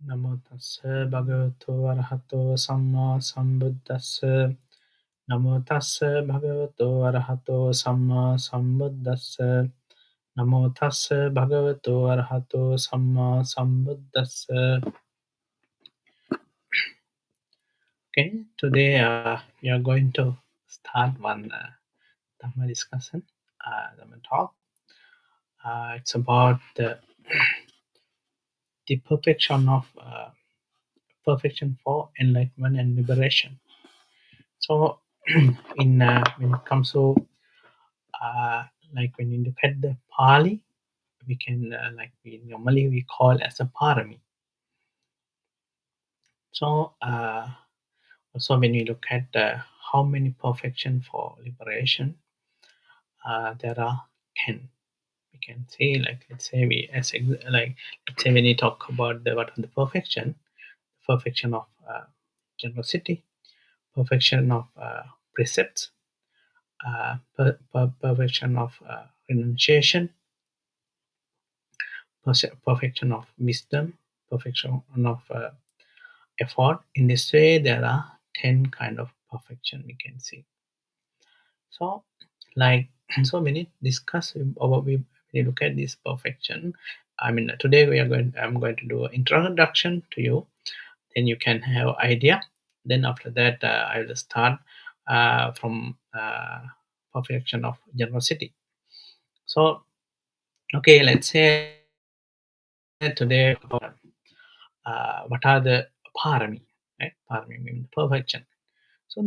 Namo tassa bhagavato arahato samma sambuddhassa. Namo tassa bhagavato arahato samma sambuddhassa. Namo tassa bhagavato arahato samma sambuddhassa. Okay, today we are going to start one Dhamma discussion, Dhamma talk. It's about the perfection for enlightenment and liberation. So, when it comes to like when you look at the Pali, we can we normally call as a parami. So, also when you look at how many perfection for liberation, there are 10. We can say, like, let's say let's say when you talk about what are the perfection of generosity, perfection of precepts, perfection of renunciation, perfection of wisdom, perfection of effort. In this way, there are 10 kind of perfection we can see. So, like, so when you discuss about when you look at this perfection, I mean, today I'm going to do an introduction to you. Then you can have idea. Then after that, I will start from perfection of generosity. So, okay, let's say today about what are the parami, right? Parami means perfection. So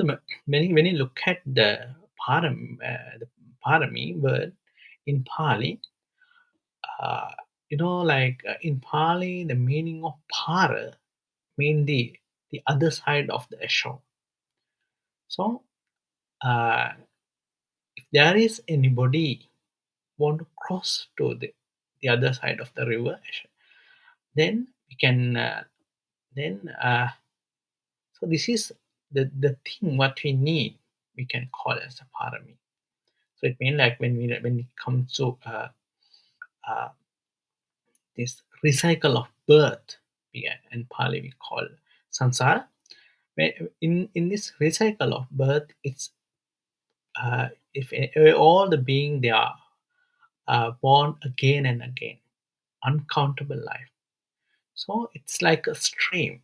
when you look at the parami word in Pali, uh, in Pali, the meaning of para mean the other side of the shore. So if there is anybody want to cross to the other side of the river, then we can then so this is the thing what we need, we can call as a parami. So it means like when it comes to uh, this recycle of birth, in Pali we call sansara. In this recycle of birth, it's if all the being they are born again and again, uncountable life. So it's like a stream,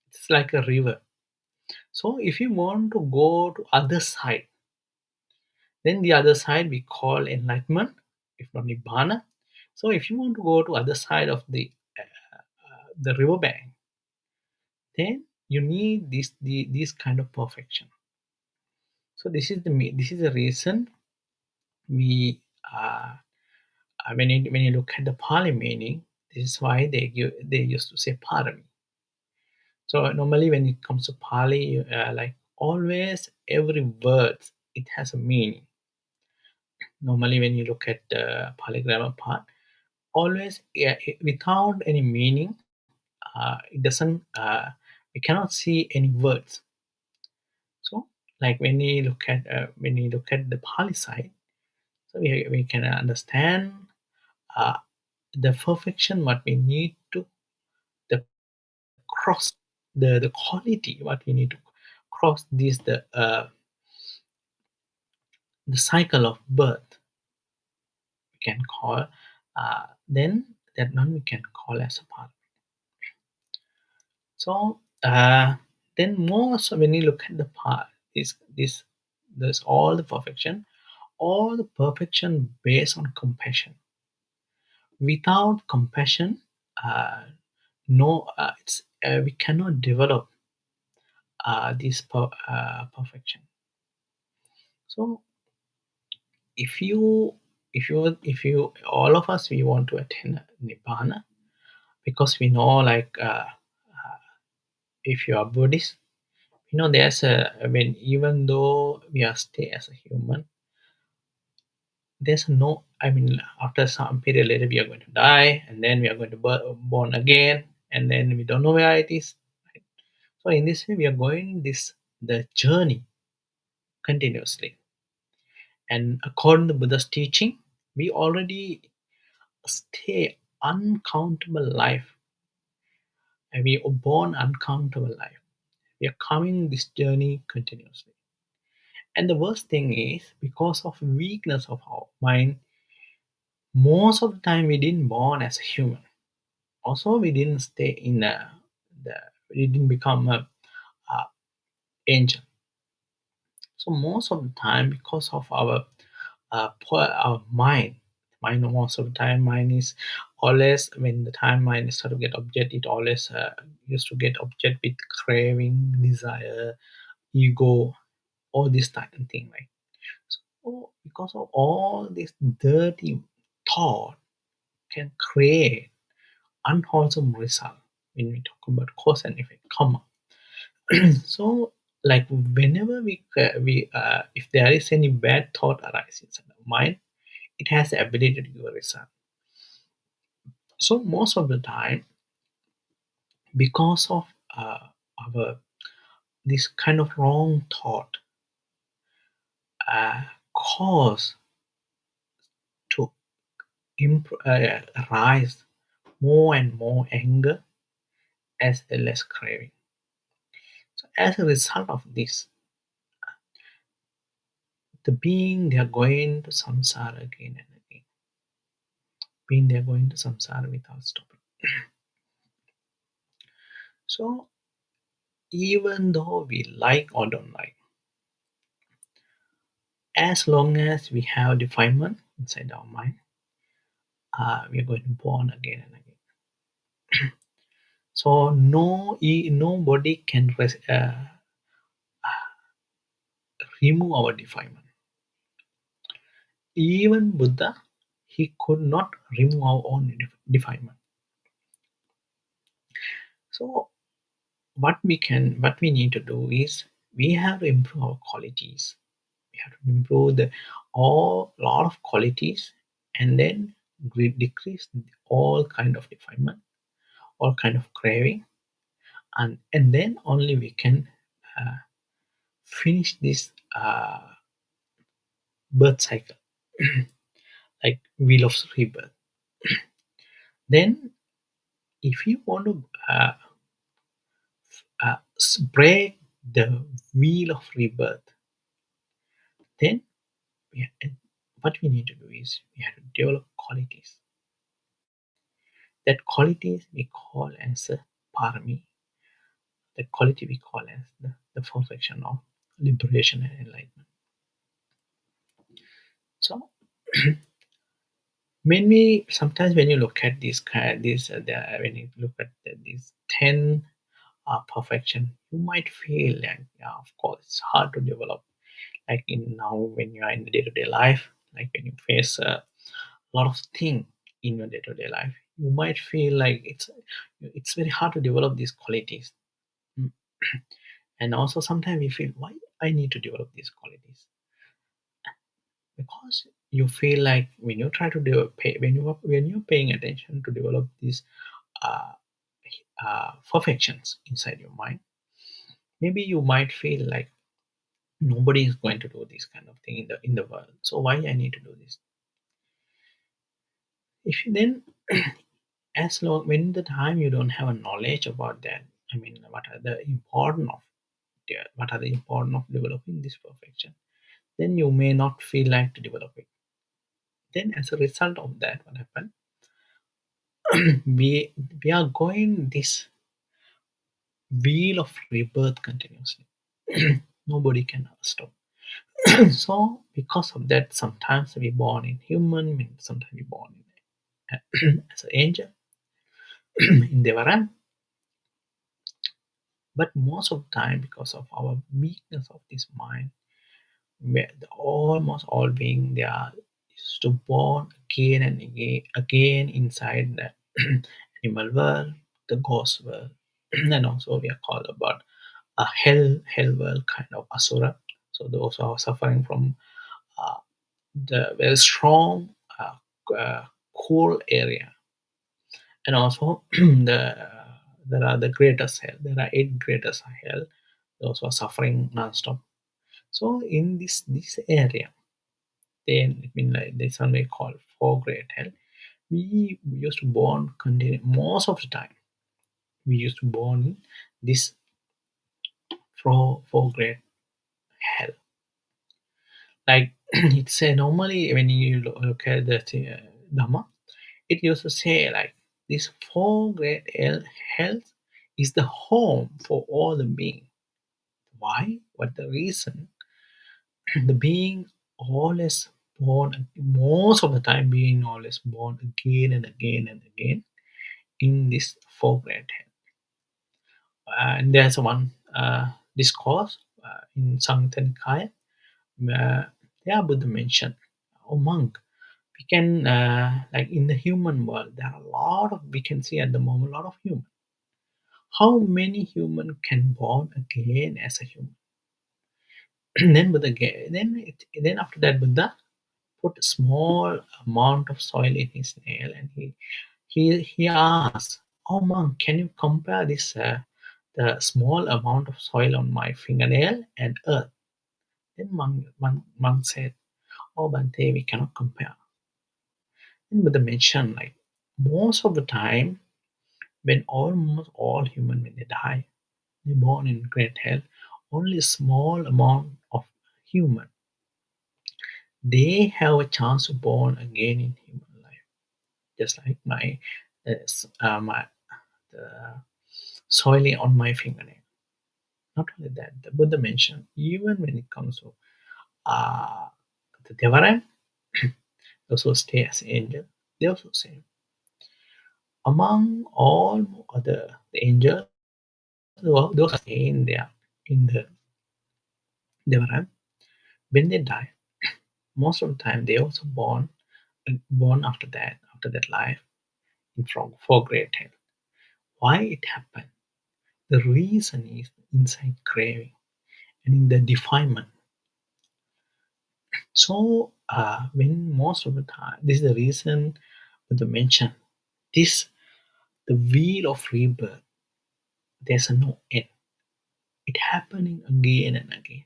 it's like a river. So if you want to go to other side, then the other side we call enlightenment, if not nibbana. So if you want to go to other side of the river bank, then you need this kind of perfection. So this is the reason we when you look at the Pali meaning, this is why they used to say parami. So normally when it comes to Pali, like always every word it has a meaning. Normally when you look at the Pali grammar part, always without any meaning, it doesn't. We cannot see any words. So like when you look at the Pali side, so we can understand uh, the perfection what we need to the cross the quality what we need to cross this the cycle of birth we can call then that one we can call as a part. So then most when you look at the part is this there's all the perfection based on compassion. Without compassion, uh, no it's we cannot develop perfection. So if you all of us we want to attain nibbana, because we know like if you are Buddhist, you know there's a when even though we are stay as a human, there's no, I mean, after some period later we are going to die and then we are going to born again, and then we don't know where it is, right? So in this way we are going this the journey continuously, and according to Buddha's teaching, we already stay uncountable life And we are born uncountable life. We are coming this journey continuously. And the worst thing is, because of weakness of our mind, most of the time we didn't born as a human. Also, we didn't stay in we didn't become a angel. So most of the time, because of our mind most of the time, mind is always, when the time mind start to get object, it always used to get object with craving, desire, ego, all this type of thing, right? So because of all this dirty thought can create unwholesome result when we talk about cause and effect, karma. So, like whenever if there is any bad thought arises in our mind, it has the ability to give a result. So most of the time, because of our this kind of wrong thought, cause to rise more and more anger as well as craving. So as a result of this, the being, they are going to samsara again and again. Being, they are going to samsara without stopping. So even though we like or don't like, as long as we have defilement inside our mind, we are going to born again and again. So nobody can remove our defilement. Even Buddha, he could not remove our own defilement. So what we need to do is, we have to improve our qualities. We have to improve the all lot of qualities, and then decrease all kind of defilement, all kind of craving, and then only we can uh, finish this birth cycle, like wheel of rebirth. Then, if you want to break the wheel of rebirth, then what we need to do is, we have to develop qualities. That qualities we call as a parami. The quality we call as the perfection of liberation and enlightenment. So sometimes when you look at when you look at these 10 perfection, you might feel like, yeah, of course, it's hard to develop. Like in now, when you are in the day-to-day life, like when you face a lot of things in your day-to-day life, you might feel like it's very hard to develop these qualities. Mm. And also sometimes we feel, why I need to develop these qualities? Because you feel like, when you try to when you're paying attention to develop these uh, perfections inside your mind, maybe you might feel like, nobody is going to do this kind of thing in the world, so why I need to do this? If you then, as long when the time you don't have a knowledge about that, I mean, what are the important of developing this perfection, then you may not feel like to develop it. Then, as a result of that, what happened? We are going this wheel of rebirth continuously. Nobody can stop. So because of that, sometimes we born in human, sometimes we born as an angel in Devaran. But most of the time, because of our weakness of this mind, where almost all being, they are used to born again and again inside the animal world, the ghost world, and also we are called about a hell world, kind of asura. So those are suffering from uh, the very strong cool area, and also there are the greatest hell. There are 8 greatest hell. Those who are suffering non-stop. So in this area, then I mean, like this one we call 4 great hell. We used to born continue most of the time. we used to born in this four grade hell. Like it's a normally when you look at the Dhamma, it used to say like this four grade hell is the home for all the beings. Why? What the reason? The being always born, most of the time being always born again and again and again in this four grade hell. And there's one discourse in Samyutta Nikaya where there Buddha mentioned, oh monk, we can like in the human world there are a lot of, we can see at the moment a lot of human. How many human can born again as a human? Then Buddha then after that Buddha put a small amount of soil in his nail, and he asked, oh monk, can you compare this the small amount of soil on my fingernail and earth? Then monk said, oh Bante, we cannot compare. Then Buddha mentioned like most of the time when almost all human when they die, they born in great hell, only a small amount of human they have a chance to born again in human life. Just like my the soiling on my fingernail. Not only that, the Buddha mentioned even when it comes to uh, the Devaran, those who stay as angel, they also say among all other the angels, those are staying there in the Devaran, when they die, most of the time they also born after that life in from for great hell. Why it happened? The reason is inside craving and in the defilement. So when most of the time, this is the reason with the mention this the wheel of rebirth. There's a no end. It happening again and again.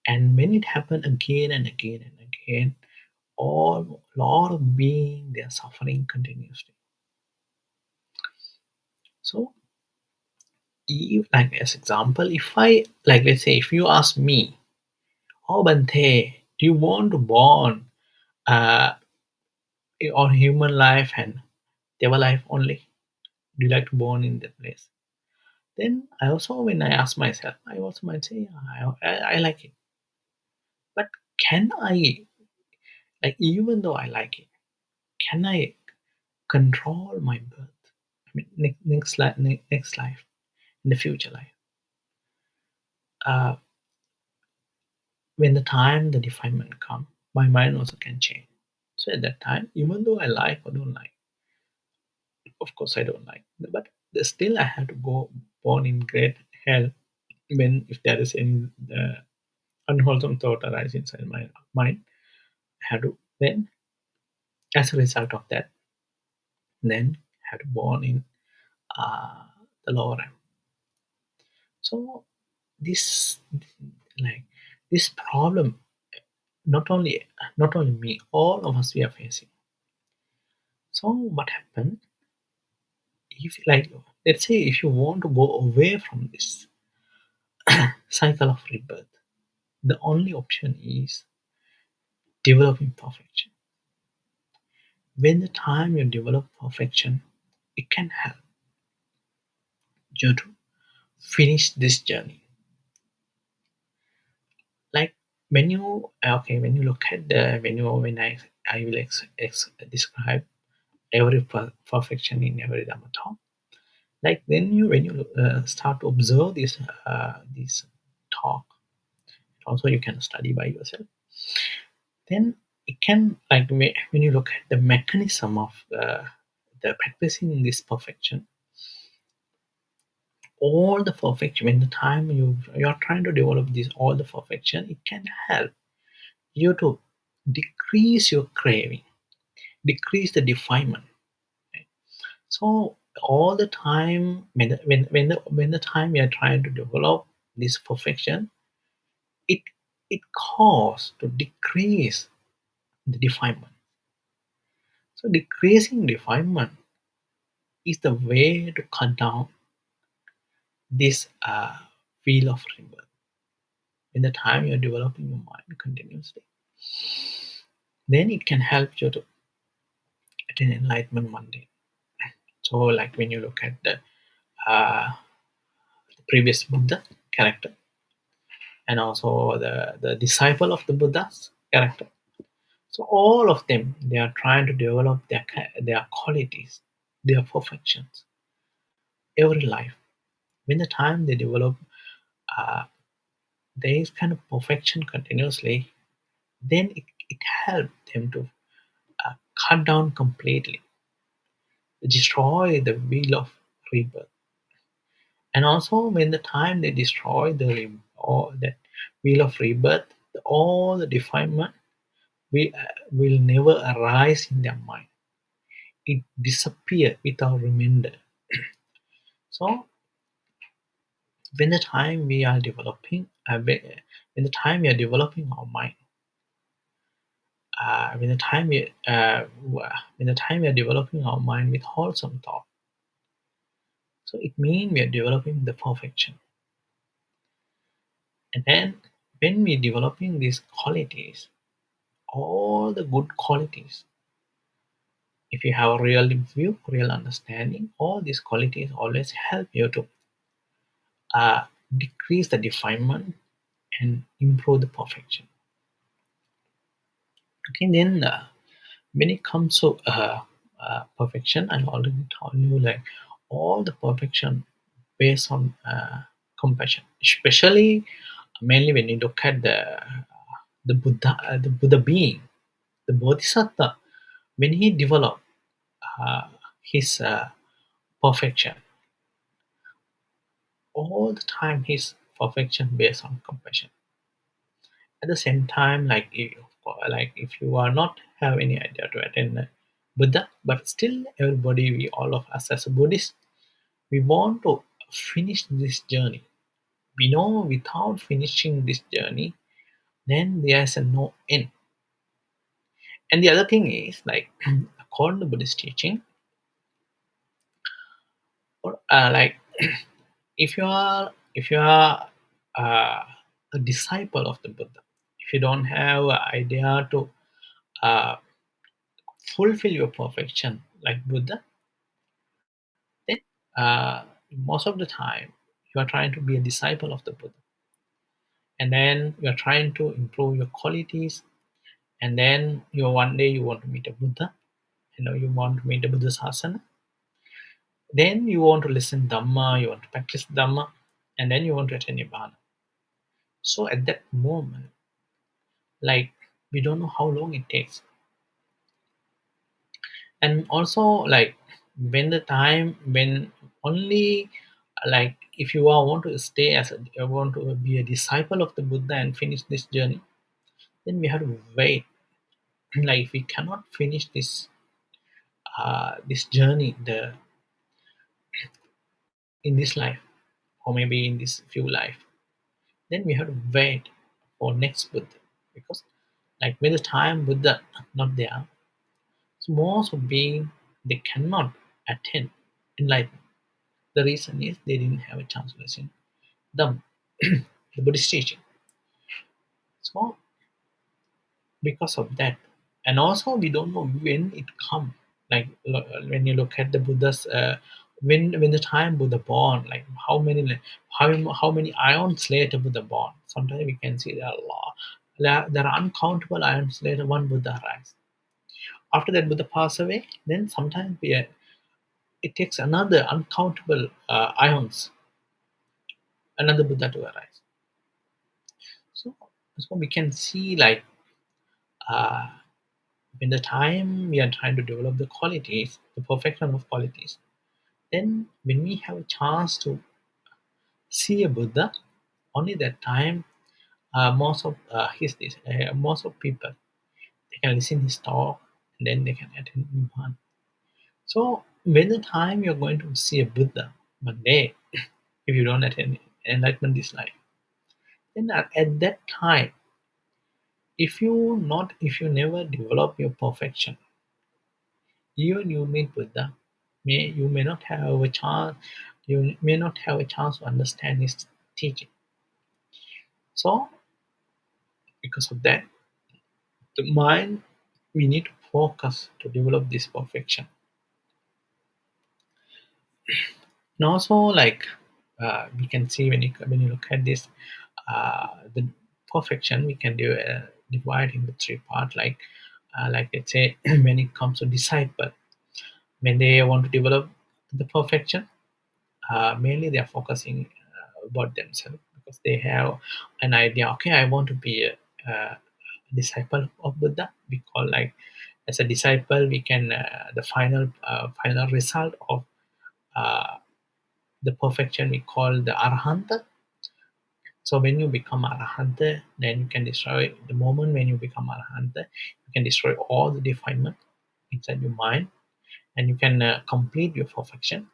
And when it happened again and again and again, all lot of being they are suffering continuously. So like as example, if I like let's say if you ask me, oh Bante, do you want to born uh, on human life and Deva life only? Do you like to born in that place? Then I also when I ask myself, I also might say yeah, I like it. But can I like even though I like it, can I control my birth? I mean next life, in the future life. Uh, when the time the defilement come, my mind also can change. So at that time, even though I like or don't like, of course I don't like, but still I have to go born in great hell when if there is any unwholesome thought arise inside my mind. I have to then, as a result of that, then have to born in uh, the lower realm. So this like this problem, not only me, all of us we are facing. So what happened if like let's say if you want to go away from this cycle of rebirth, the only option is developing perfection. When the time you develop perfection, it can help you to finish this journey. Like when you look at the when I will describe every perfection in every Dhamma talk. Like when you start to observe this talk, also you can study by yourself. Then it can like when you look at the mechanism of the practicing this perfection, all the perfection when the time you're trying to develop this all the perfection, it can help you to decrease your craving, decrease the defilement. So all the time when the time we are trying to develop this perfection, it it causes to decrease the defilement. So decreasing defilement is the way to cut down this wheel of rebirth. In the time you're developing your mind continuously, then it can help you to attain enlightenment one day. So, like when you look at uh, the previous Buddha character and also the disciple of the Buddha's character, so all of them, they are trying to develop their qualities, their perfections, every life. When the time they develop uh, there is kind of perfection continuously, then it helps them to cut down completely, destroy the wheel of rebirth. And also, when the time they destroy or the wheel of rebirth, all the defilement will never arise in their mind. It disappear without reminder. So, when the time we are developing, when the time we are developing our mind, when the time when the time we are developing our mind with wholesome thought, so it means we are developing the perfection. And then when we developing these qualities, all the good qualities, if you have a real view, real understanding, all these qualities always help you to uh, decrease the defilement and improve the perfection. Okay, then when it comes to perfection, I already told you like all the perfection based on compassion, especially mainly when you look at the Buddha being, the Bodhisattva, when he developed his perfection, all the time his perfection based on compassion. At the same time, if you are not have any idea to attend Buddha, but still everybody, we all of us as a Buddhist, we want to finish this journey. We know without finishing this journey, then there's a no end. And the other thing is like according to Buddhist teaching, or if you are uh, a disciple of the Buddha, if you don't have an idea to uh, fulfill your perfection like Buddha, then most of the time you are trying to be a disciple of the Buddha, and then you are trying to improve your qualities, and then you one day you want to meet a Buddha, you want to meet a Buddha Sasana, then you want to listen Dhamma, you want to practice Dhamma, and then you want to attend Nibbana. So at that moment, like we don't know how long it takes. And also like when only like if you are want to stay as a want to be a disciple of the Buddha and finish this journey, then we have to wait. Like if we cannot finish this journey in this life, or maybe in this few life, then we have to wait for next Buddha, because like when the time Buddha not there, so most of being they cannot attain enlightenment. The reason is they didn't have a chance to listen the the Buddhist teaching. So because of that, and also we don't know when it come. Like when you look at the Buddha's when the time Buddha born, like how many ions later Buddha born. Sometimes we can see there are there are uncountable ions later one Buddha arrives. After that Buddha pass away, then sometimes it takes another uncountable ions, another Buddha to arise. So, so we can see like uh, when the time we are trying to develop the qualities, the perfection of qualities, then when we have a chance to see a Buddha, only that time most of people they can listen his talk and then they can attend Nibbana. So when the time you're going to see a Buddha one day, if you don't attend enlightenment this life, then at that time, if you never develop your perfection, even you meet Buddha, you may not have a chance. You may not have a chance to understand his teaching. So, because of that, the mind, we need to focus to develop this perfection. And also, like we can see when you look at this, the perfection we can divide into three parts. Like let's say when it comes to disciple, when they want to develop the perfection, mainly they are focusing about themselves because they have an idea. Okay, I want to be a disciple of Buddha. We call like as a disciple, we can the final result of uh, the perfection we call the arahanta. So when you become arahanta, then you can destroy the moment when you become arahanta, you can destroy all the defilement inside your mind, and you can complete your perfection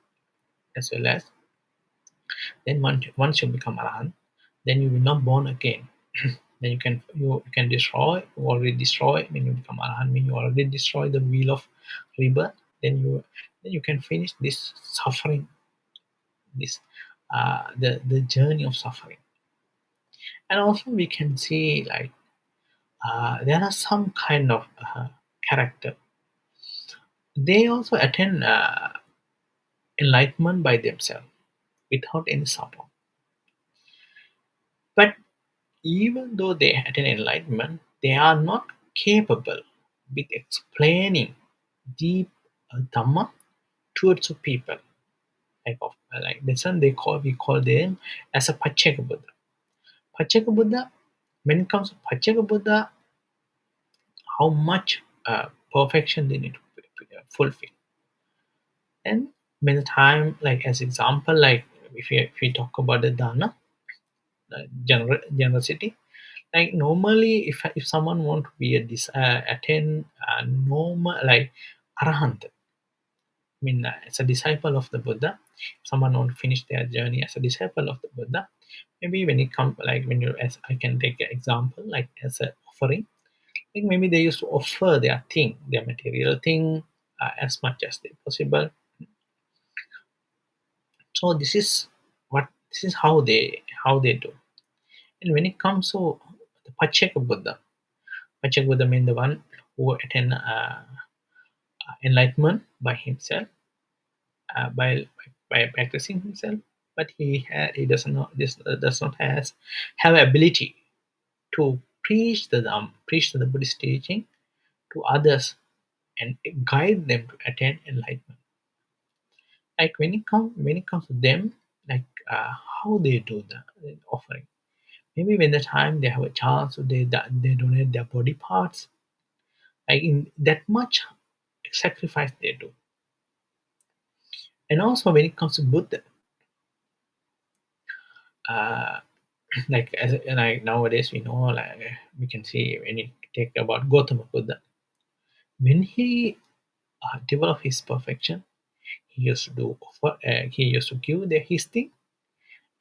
as well as then once you become arahant, then you will not born again. Then you can destroy, you already destroy when you become arahant, when you already destroy the wheel of rebirth, then you can finish this suffering, this the journey of suffering. And also we can see like there are some kind of character. They also attain enlightenment by themselves without any support. But even though they attain enlightenment, they are not capable with explaining deep Dhamma towards the people. Like this one, we call them as a Pacceka Buddha. Pacceka Buddha, when it comes to Pacceka Buddha, how much perfection they need to fulfill. And when the time, like as example, like if we talk about the dana, generosity, like normally if someone want to be attain a normal like arahant, I mean as a disciple of the Buddha, if someone want to finish their journey as a disciple of the Buddha, maybe when it comes like when you as I can take an example like as an offering, like maybe they used to offer their thing, their material thing, as much as they possible. So this is how they do. And when it comes to the Pacceka Buddha, Pacceka Buddha means the one who attain enlightenment by himself, by practicing himself, but he does not have ability to preach the Buddhist teaching to others and guide them to attain enlightenment. Like when it comes to them, like how they do the offering. Maybe when the time they have a chance, they donate their body parts. Like in that much sacrifice they do. And also when it comes to Buddha, uh, like nowadays we know like we can see when you take about 𝗀𝗶𝗸𝗲 Buddha, when he developed his perfection, he used to he used to give his thing,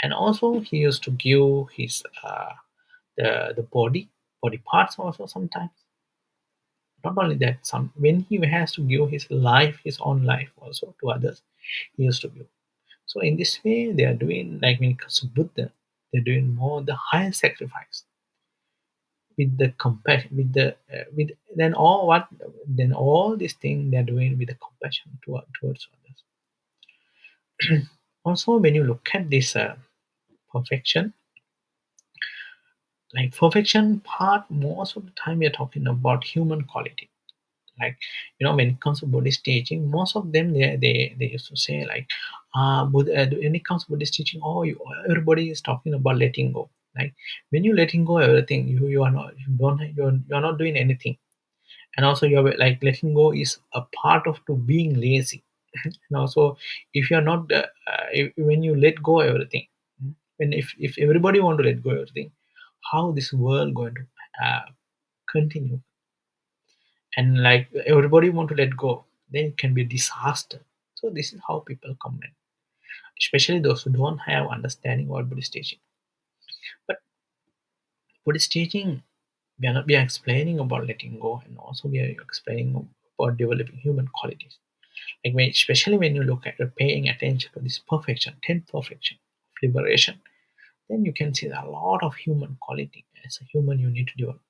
and also he used to give his the body parts also sometimes. Not only that, some when he has to give his life, his own life also to others, he used to give. So in this way, they are doing like when it comes to Buddha, they're doing more the higher sacrifice with the compassion, with then all these things they're doing with the compassion towards others. Also, when you look at this perfection, like perfection part, most of the time we are talking about human quality. Like when it comes to Buddhist teaching, most of them they used to say like when it comes to Buddhist teaching, everybody is talking about letting go. Like when you letting go everything, you are not you don't you're not doing anything. And also you're like letting go is a part of to being lazy. And also if you're not when you let go everything, when if everybody want to let go everything, how this world going to continue? And like everybody want to let go, then it can be a disaster. So this is how people comment, especially those who don't have understanding about Buddhist teaching. But Buddhist teaching, we are explaining about letting go, and also we are explaining about developing human qualities. Like especially when you look at paying attention to this perfection, 10th perfection of liberation, then you can see a lot of human quality as a human you need to develop.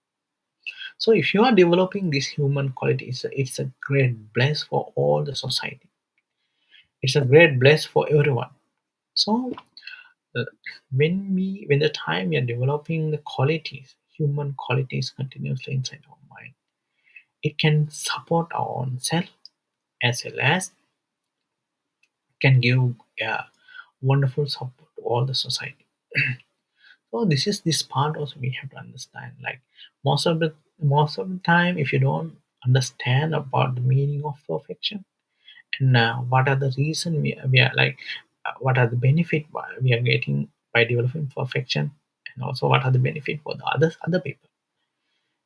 So if you are developing this human quality, it's a great bless for all the society. It's a great bless for everyone. So uh, when the time we are developing the qualities, human qualities continuously inside our mind, it can support our own self as well as can give wonderful support to all the society. So this is this part also we have to understand. Like most of the time, if you don't understand about the meaning of perfection and what are the reason we are like, what are the benefit we are getting by developing perfection, and also what are the benefit for the other people,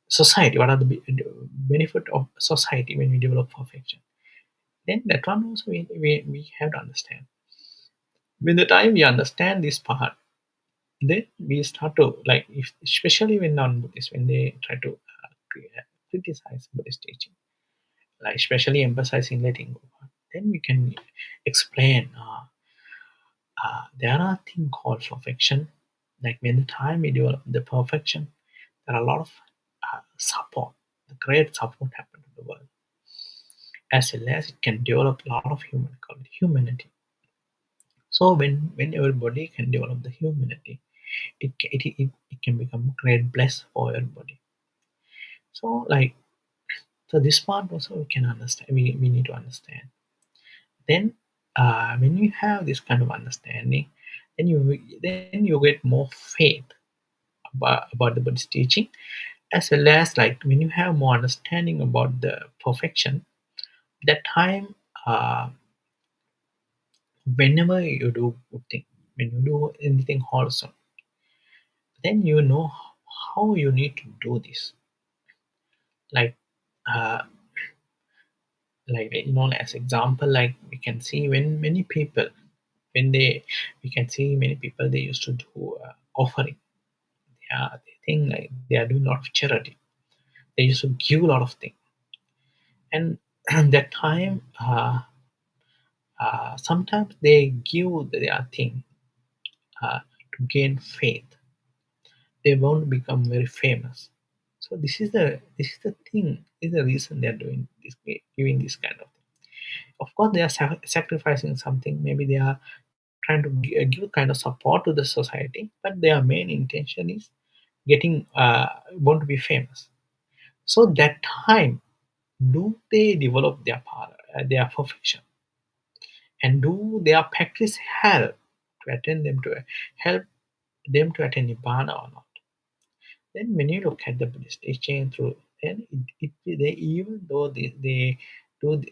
society. What are the benefit of society when we develop perfection? Then that one also we have to understand. When the time we understand this part, then we start to like, if, especially when non-Buddhists, when they try to criticize Buddhist teaching, like especially emphasizing letting go, then we can explain there are things called perfection. Like when the time we develop the perfection, there are a lot of support, the great support happen to the world, as well as it can develop a lot of humanity. So when everybody can develop the humanity, it can become great bless for everybody. So like, so this part also we can understand. We need to understand. Then when you have this kind of understanding, then you get more faith about the Buddhist teaching, as well as like when you have more understanding about the perfection. That time, whenever you do good thing, when you do anything wholesome, then you know how you need to do this. Like uh, as example, like we can see when many people, when they we can see many people, they used to do offering. Yeah, they think like they are doing a lot of charity. They used to give a lot of things, and that time sometimes they give their thing to gain faith. They won't become very famous. So this is the thing. This is the reason they are doing this, giving this kind of thing. Of course, they are sacrificing something. Maybe they are trying to give kind of support to the society, but their main intention is getting want to be famous. So that time, do they develop their power, their perfection, and do their practice help them to attain nibbana or not? Then when you look at the Buddhist teaching through, then they, even though they do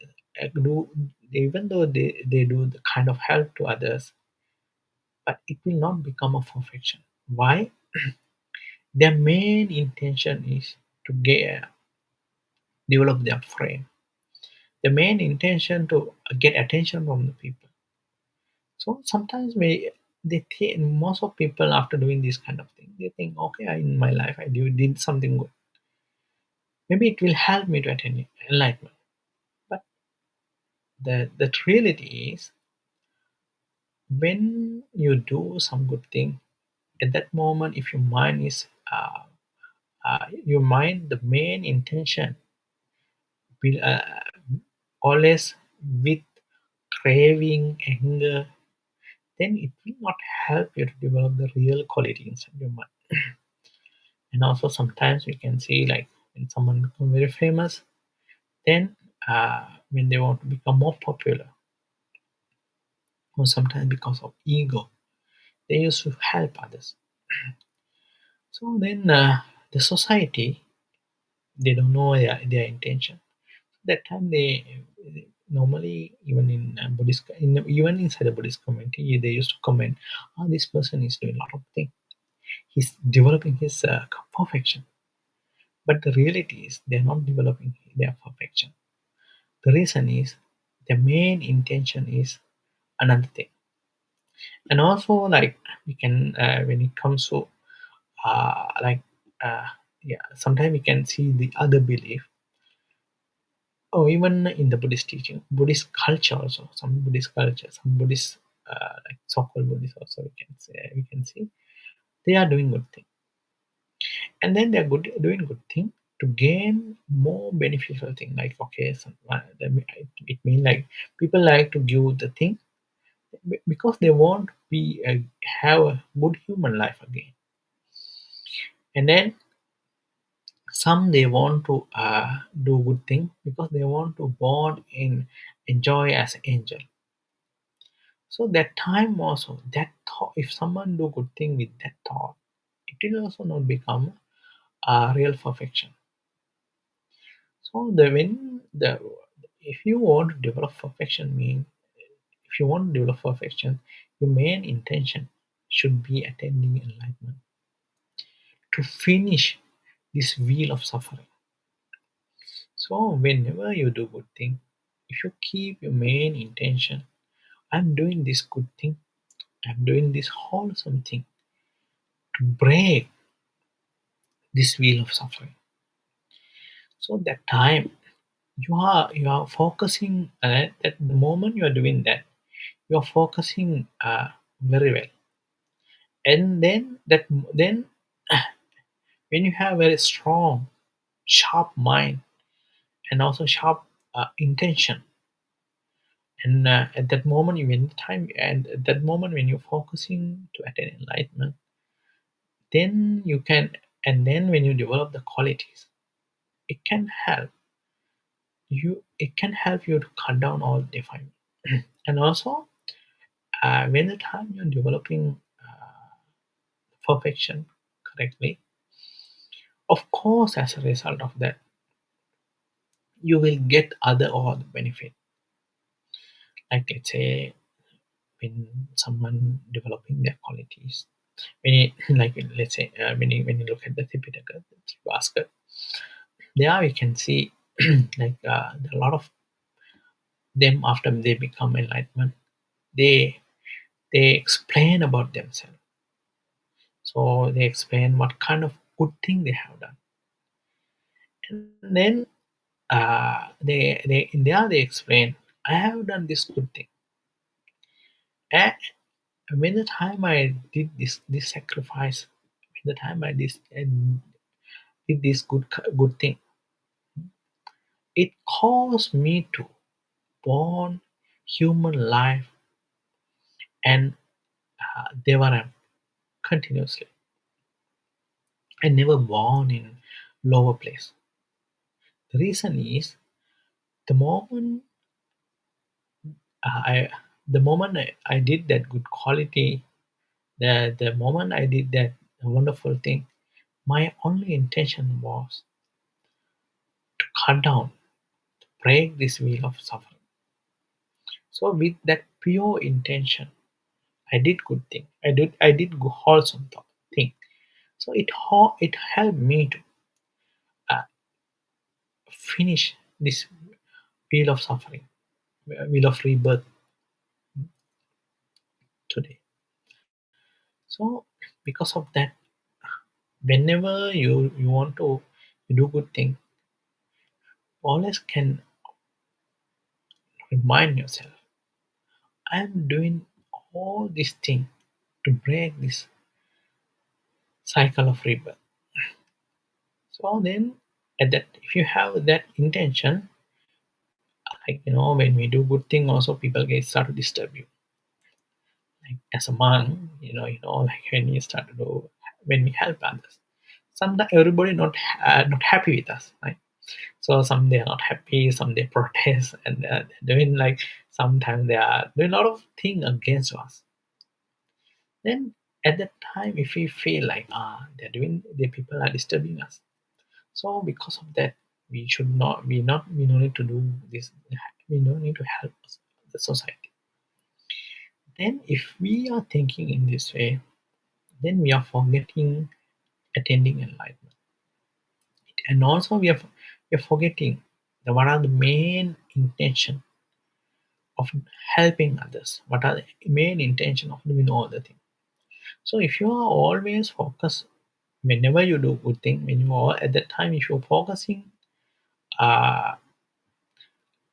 do even though they do the kind of help to others, but it will not become a perfection. Why? Their main intention is to develop their frame. The main intention to get attention from the people. So sometimes most of people after doing this kind of thing, they think, okay, in my life I did something good. Maybe it will help me to attain enlightenment. But the reality is, when you do some good thing, at that moment, if your mind is your mind, the main intention will always with craving, anger, then it will not help you to develop the real quality inside your mind. And also sometimes we can see like when someone become very famous, then when they want to become more popular, or sometimes because of ego, they used to help others. So then the society, they don't know their intention. That time they normally, even in even inside the Buddhist community, they used to comment, "Oh, this person is doing a lot of things. He's developing his perfection." But the reality is, they're not developing their perfection. The reason is the main intention is another thing. And also, like we can when it comes to like uh, yeah, sometimes we can see the other belief. or even in the Buddhist teaching, Buddhist culture also, some Buddhist culture, some Buddhist like so-called Buddhists also we can see they are doing good thing, and then they are doing good thing to gain more beneficial thing. Like okay, it means like people like to give the thing because they want to be have a good human life again, and then some they want to do good thing because they want to born in enjoy as an angel. So that time also, that thought, if someone do good thing with that thought, it will also not become a real perfection. So if you want to develop perfection, mean if you want to develop perfection, your main intention should be attaining enlightenment to finish this wheel of suffering. So whenever you do good thing, if you keep your main intention, I'm doing this good thing, I'm doing this wholesome thing to break this wheel of suffering. So that time you are focusing at the moment you are doing that, you are focusing very well, and then when you have very strong, sharp mind and also sharp intention, and at that moment you when the time and at that moment when you're focusing to attain enlightenment, then you can, and then when you develop the qualities, it can help it can help you to cut down all defilement. And also when the time you're developing perfection correctly, of course as a result of that you will get other all the benefit. Like let's say when someone developing their qualities, when you, like let's say when you look at the Tipitaka, the basket, there we can see like a lot of them after they become enlightenment, they they explain about themselves. So they explain what kind of good thing they have done, and then they in there they explain, I have done this good thing, and when the time I did this sacrifice, when the time I did this good thing, it caused me to born human life and Devaram continuously. I never born in lower place. The reason is the moment I I did that good quality, the moment I did that wonderful thing, my only intention was to cut down, break this wheel of suffering. So with that pure intention, I did good thing. I did good wholesome thing. So it helped me to uh, finish this wheel of suffering, wheel of rebirth today. So because of that, whenever you want to do good thing, always can remind yourself, I am doing all this thing to break this cycle of rebirth. So then, at that, if you have that intention, like when we do good thing, also people get start to disturb you. Like as a monk, like when you start to do, when we help others, sometimes everybody not happy with us, right? So some they are not happy, some they protest, and they're doing like sometimes they are doing a lot of things against us. Then at that time, if we feel like the people are disturbing us, so because of that, we should not we don't need to do this. We don't need to help the society. Then if we are thinking in this way, then we are forgetting attending enlightenment, and also we are forgetting what are the main intention of helping others. What are the main intention of doing all the things? So if you are always focused, whenever you do good thing, when you are at that time, if you're focusing uh,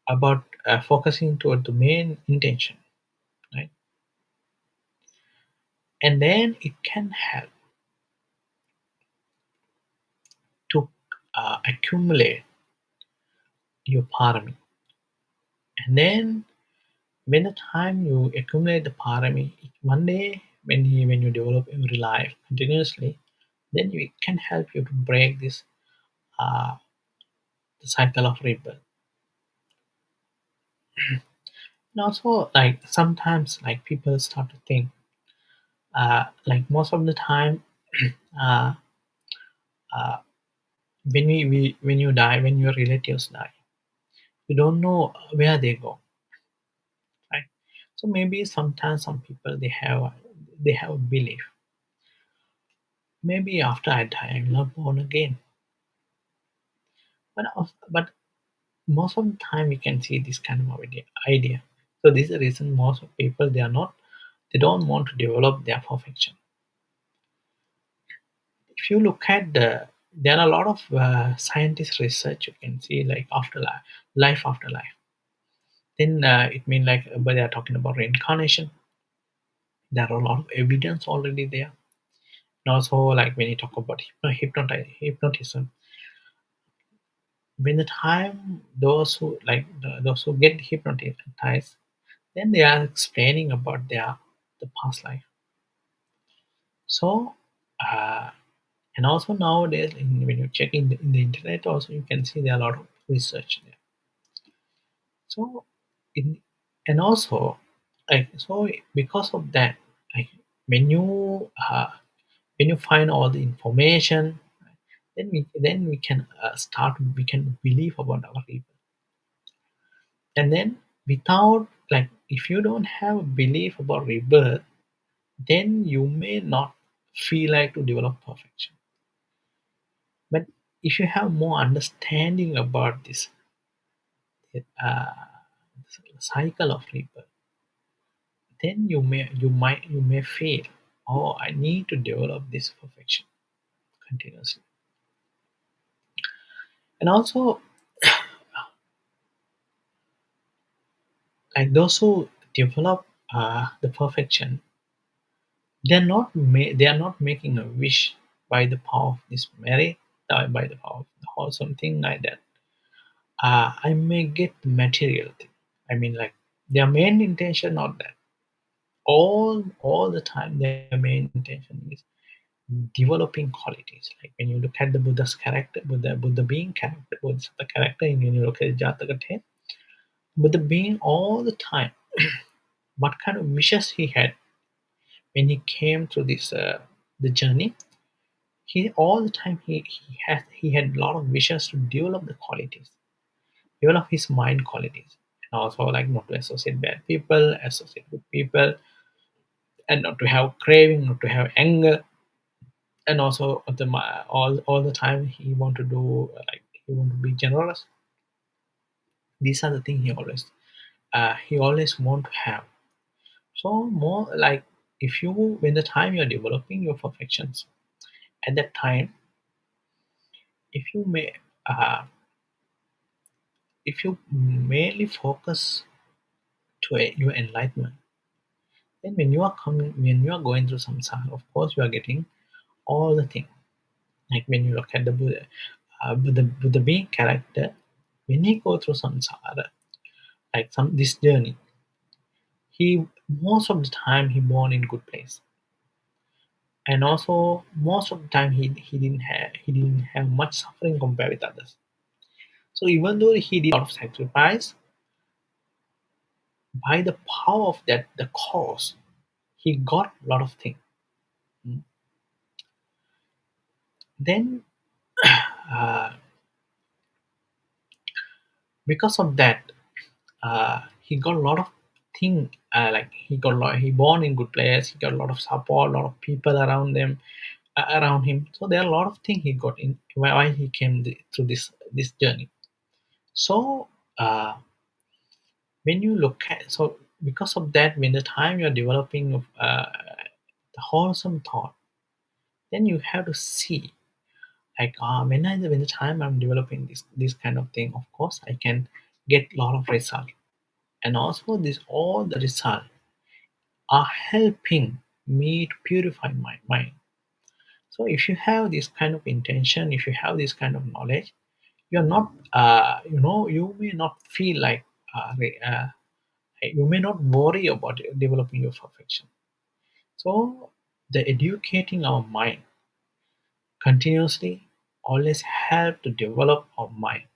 about focusing toward the main intention, right? And then it can help to accumulate your parami. And then when the time you accumulate the parami, one day when you develop every life continuously, then it can help you to break this uh, the cycle of rebirth. And also, like sometimes, like people start to think, like most of the time, uh, uh, when you die, when your relatives die, you don't know where they go, right? So maybe sometimes some people they have a belief. Maybe after I die, I'm not born again. But most of the time we can see this kind of idea. So this is the reason most of people they don't want to develop their perfection. If you look at there are a lot of scientist research you can see like afterlife, life after life. Then it means like but they are talking about reincarnation. There are a lot of evidence already there. And also like when you talk about hypnotism, when the time those who those who get hypnotized, then they are explaining about the past life. So and also nowadays when you check in the internet also you can see there are a lot of research there. So in and also like so because of that, like when you when you find all the information, then we can start we can believe about our people. And then without like if you don't have a belief about rebirth, then you may not feel like to develop perfection. But if you have more understanding about this uh, cycle of rebirth, then you may feel, oh, I need to develop this perfection continuously. And also, like those who develop the perfection, they are not making a wish by the power of this merit, by the power of the or something like that. I may get the material thing. I mean, like their main intention not that. All the time, their main intention is developing qualities. Like when you look at the Buddha's character, Buddha being character, Bodhisattva character, and when you look at Jataka, Buddha being all the time, what kind of wishes he had when he came through this the journey. He all the time he had a lot of wishes to develop the qualities, develop his mind qualities, and also like not to associate bad people, associate with people, and not to have craving, not to have anger, and also all the time he want to do like he want to be generous. These are the things he always want to have. So more like if you when the time you're developing your perfections, at that time, if you may if you mainly focus to your enlightenment, then when you are going through samsara, of course you are getting all the things. Like when you look at the Buddha being character, when he go through samsara, like some this journey, he most of the time he born in good place, and also most of the time he didn't have much suffering compared with others. So even though he did a lot of sacrifice, by the power of that the cause, he got a lot of things. Mm. Then uh, because of that, he got a lot of thing. Like he born in good place. He got a lot of support, a lot of people around them, around him. So there are a lot of things he got in while he came through this journey. So when you look at so because of that, when the time you're developing the wholesome thought, then you have to see like when the time I'm developing this kind of thing, of course I can get a lot of result. And also this all the result are helping me to purify my mind. So if you have this kind of intention, if you have this kind of knowledge, you're not, you may not feel like, you may not worry about developing your perfection. So the educating our mind continuously always help to develop our mind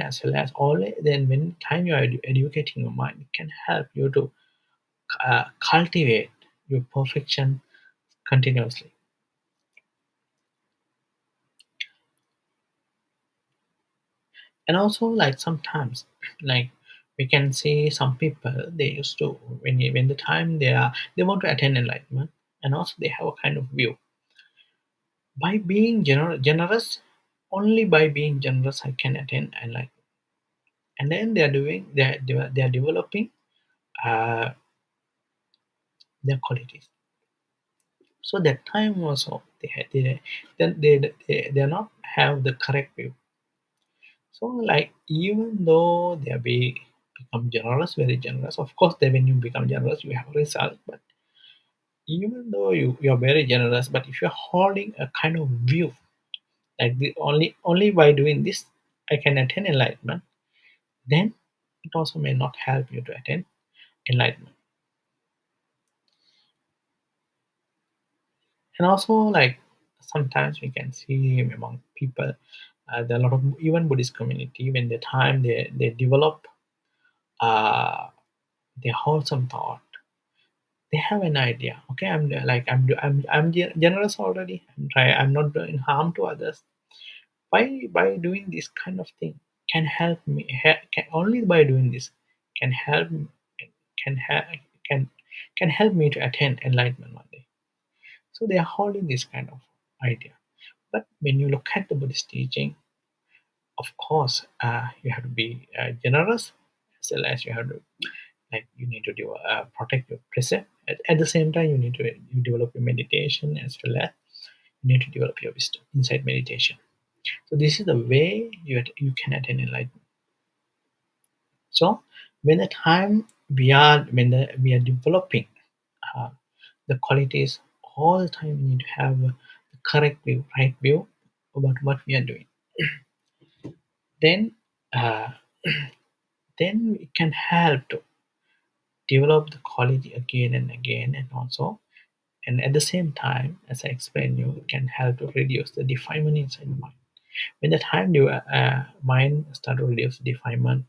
as well as always. Then when time you are educating your mind, it can help you to cultivate your perfection continuously. And also like sometimes, like we can see some people, they used to, when the time they want to attain enlightenment, and also they have a kind of view by being generous, only by being generous I can attain enlightenment. And then they are developing uh, their qualities. So that time also they are not have the correct view. So like even though become generous, very generous, of course then when you become generous you have a result. But even though you're very generous, but if you're holding a kind of view like the only by doing this I can attain enlightenment, then it also may not help you to attain enlightenment. And also like sometimes we can see among people, there are a lot of even Buddhist community, when the time they develop uh, their wholesome thought, they have an idea. Okay, I'm generous already. I'm not doing harm to others. By doing this kind of thing can help me. Can, only by doing this can help can ha- can can help me to attain enlightenment one day. So they are holding this kind of idea. But when you look at the Buddhist teaching, of course, you have to be generous as well as you have to, like you need to protect your precept. At the same time, you develop your meditation as well as you need to develop your wisdom inside meditation. So this is the way you can attain enlightenment. So when the time we are developing uh, the qualities, all the time we need to have the correct view, right view about what we are doing. Then uh, then we can help to develop the quality again and again, and also, and at the same time, as I explained you, it can help to reduce the defilement inside the mind. When the time your mind start to reduce defilement,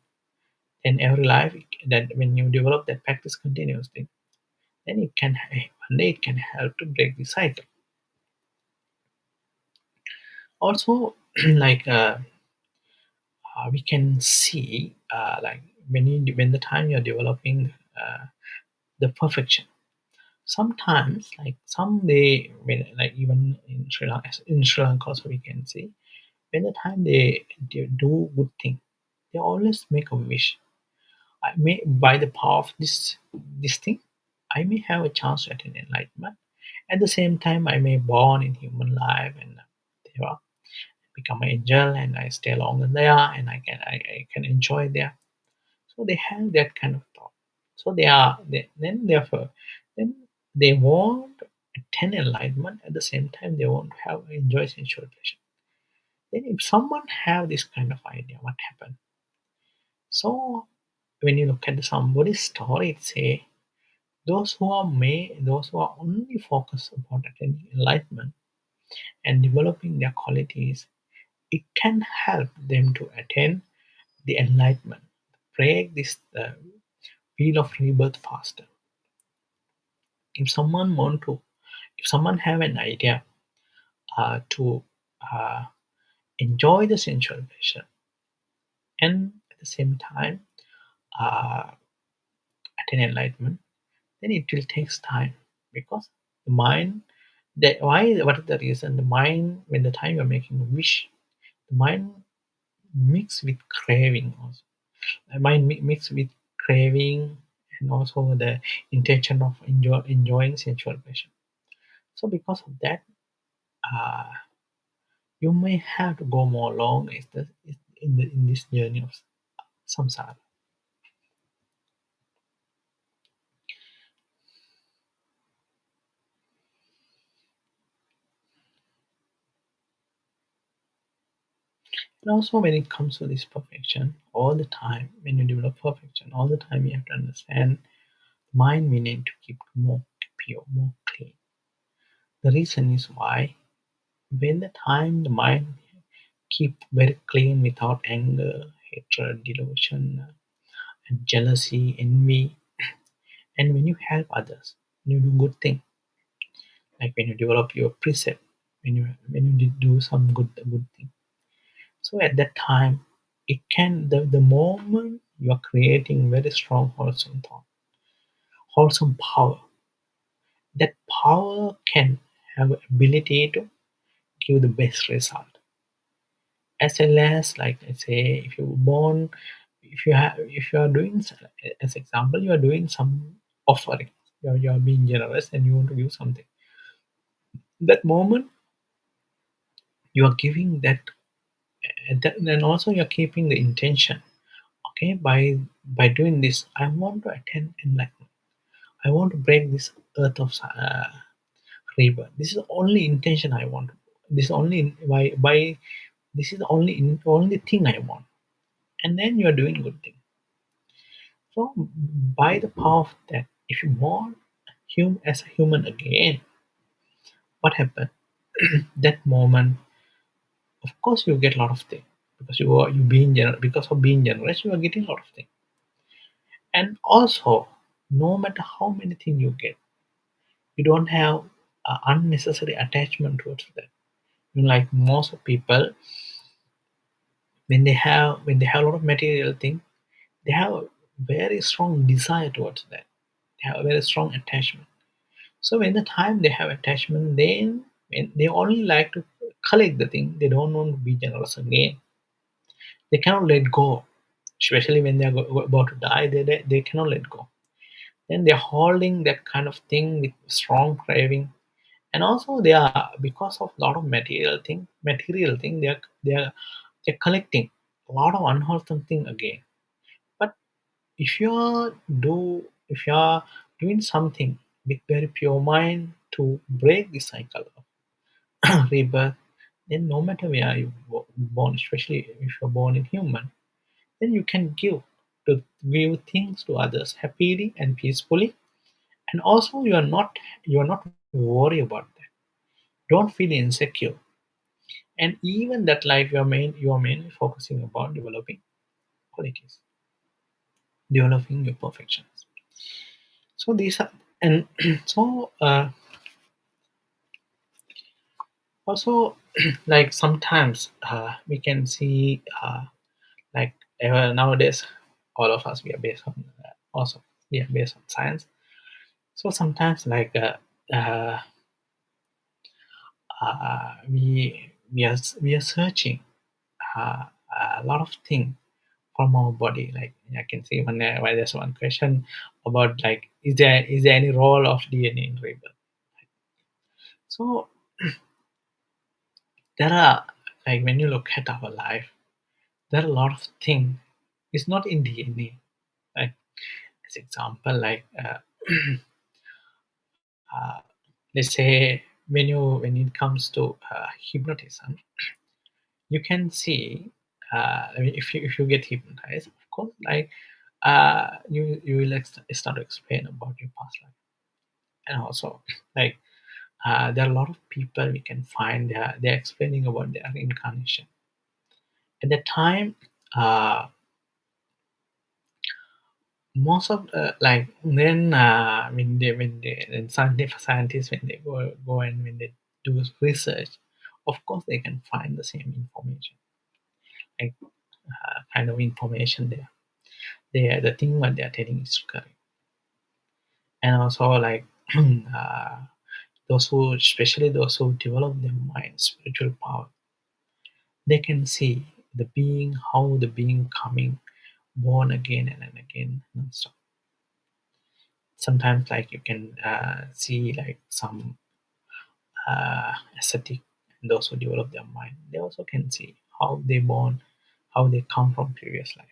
then every life that when you develop that practice continuously, then it can one day it can help to break the cycle. Also, like we can see like when the time you're developing the perfection. Sometimes, like someday, when like even in Sri Lanka, also we can see when the time they do good thing, they always make a wish. I may by the power of this thing, I may have a chance to attain enlightenment. At the same time, I may born in human life and they are become an angel and I stay longer there and I can enjoy there. So they have that kind of thought. So then therefore then they won't attain enlightenment. At the same time they won't have enjoy sensual pleasure. Then if someone have this kind of idea, what happened? So when you look at somebody's story, it say those who are only focused upon attaining enlightenment and developing their qualities, it can help them to attain the enlightenment, break this wheel of rebirth faster. If someone want to, if someone have an idea to uh, enjoy the sensual pleasure and at the same time uh, attain enlightenment, then it will takes time because the mind. That why? What is the reason? The mind, when the time you're making a wish, the mind mix with craving also. The mind mix with craving and also the intention of enjoying sensual pleasure. So because of that, uh, you may have to go more long. in this journey of samsara. And also, when it comes to this perfection, all the time, when you develop perfection, all the time you have to understand mind we need to keep more pure, more clean. The reason is why when the time the mind keep very clean without anger, hatred, delusion, and jealousy, envy, and when you help others, when you do good thing, like when you develop your precept, when you do some good thing. So at that time, it can the moment you are creating very strong wholesome thought, wholesome power. That power can have ability to give the best result. As well as, like let's say, if you born, if you are doing, as example, you are doing some offering, you are being generous and you want to give something. That moment you are giving that, and also you're keeping the intention. Okay, by doing this, I want to attain enlightenment. I want to break this earth of rebirth. This is the only intention I want. This is only by this is the only thing I want. And then you are doing good thing. So by the power of that, if you born as a human again, what happened? That moment, of course, you get a lot of things because you being because of being generous, you are getting a lot of things. And also, no matter how many things you get, you don't have unnecessary attachment towards that. Like most of people, when they have a lot of material thing, they have a very strong desire towards that. They have a very strong attachment. So when the time they have attachment, then when they only like to collect the thing, they don't want to be generous again. They cannot let go, especially when they are about to die. They cannot let go. Then they're holding that kind of thing with strong craving, and also they are, because of a lot of material thing, they're collecting a lot of unwholesome thing again. But if you're doing something with very pure mind to break the cycle of rebirth, then no matter where you born, especially if you're born in human, then you can give things to others happily and peacefully. And also you are not worried about that. Don't feel insecure. And even that life you are mainly focusing about developing qualities, developing your perfections. So these are, and so also, like sometimes we can see, like nowadays all of us, we are based on also we are based on science. So sometimes, like uh, we are searching uh, a lot of things from our body. Like I can see when there's one question about, like, is there any role of DNA in rebirth? So there are, like, when you look at our life, there are a lot of things. It's not in DNA. Like, as example, like uh, let's say, when it comes to hypnotism, you can see, I mean, if you get hypnotized, of course, like you will start to explain about your past life. And also, like there are a lot of people we can find, they're explaining about their reincarnation. At that time, uh, most of like then when they then scientists, when they go and when they do research, of course they can find the same information, like kind of information there. The thing what they are telling is correct. And also, like those who, especially those who develop their mind spiritual power, they can see how the being coming born again and again non-stop. Sometimes, like, you can see, like, some ascetic, and those who develop their mind, they also can see how they born how they come from previous life.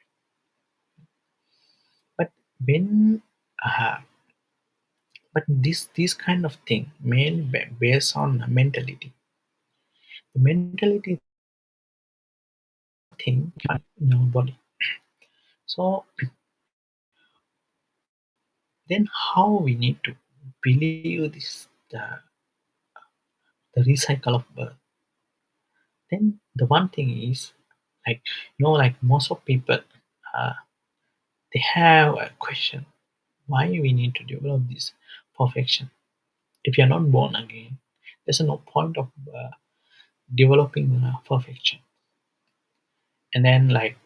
But when uh, but this kind of thing mainly based on mentality. The mentality thing in our body. So then how we need to believe this the recycle of birth. Then the one thing is like like most of people uh, they have a question why we need to develop this perfection. If you're not born again, there's no point of developing perfection. And then like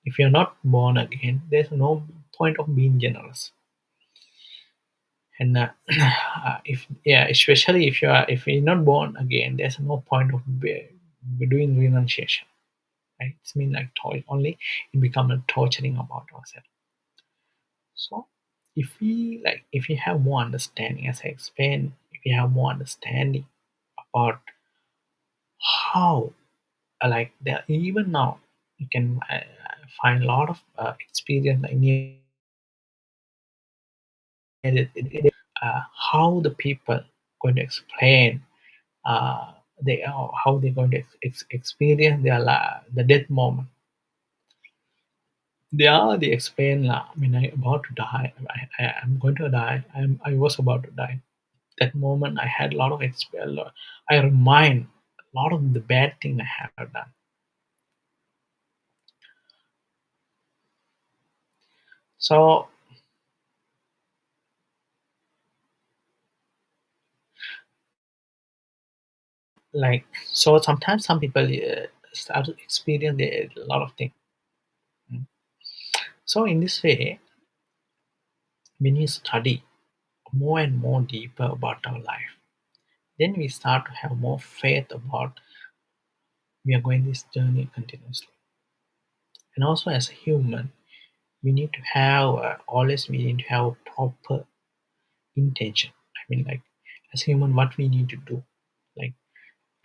if you're not born again, there's no point of being generous. And if yeah, especially if you're not born again, there's no point of doing renunciation. Right? It's mean like only it become a torturing about ourselves. So if you have more understanding, as I explained, if you have more understanding about how there even now you can find a lot of experience like how the people going to explain how they're going to experience the death moment. They explain when I about to die, I'm going to die. I was about to die. That moment, I had a lot of experience. I remind a lot of the bad thing I have done. So so sometimes some people start to experience a lot of things. Mm. So in this way, when you study more and more deeper about our life, then we start to have more faith about we are going this journey continuously. And also as a human, we need to have always we need to have a proper intention. I mean, like as a human, what we need to do, like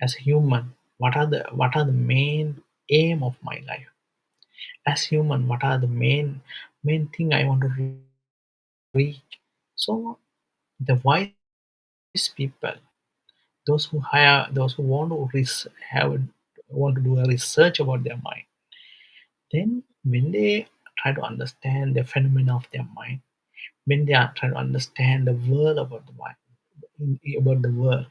as a human, what are the main aim of my life? As human, what are the main thing I want to reach? So the wise people, those who want to want to do a research about their mind, then when they try to understand the phenomena of their mind, when they are trying to understand the world about the mind, about the world,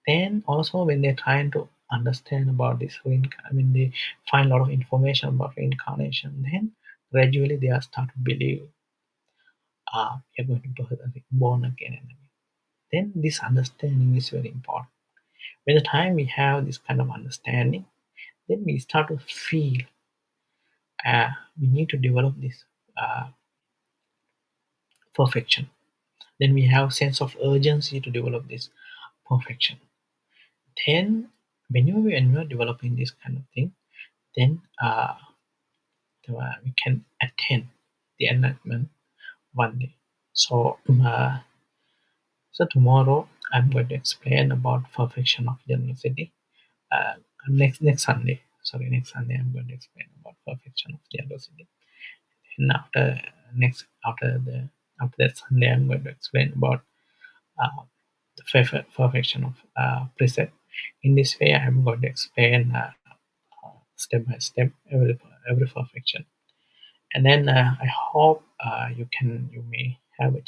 then also when they're trying to understand about this I mean they find a lot of information about reincarnation, then gradually they are start to believe you're going to be born again and again. Then this understanding is very important. By the time we have this kind of understanding, then we start to feel we need to develop this uh, perfection. Then we have sense of urgency to develop this perfection. Then when you are developing this kind of thing, then we can attain the enlightenment one day. So so tomorrow I'm going to explain about perfection of generosity. Uh, next Sunday, sorry, next Sunday I'm going to explain about perfection of generosity. And after that Sunday I'm going to explain about uh, the perfection of precept. In this way, I'm going to explain step by step every perfection, and then I hope you may have a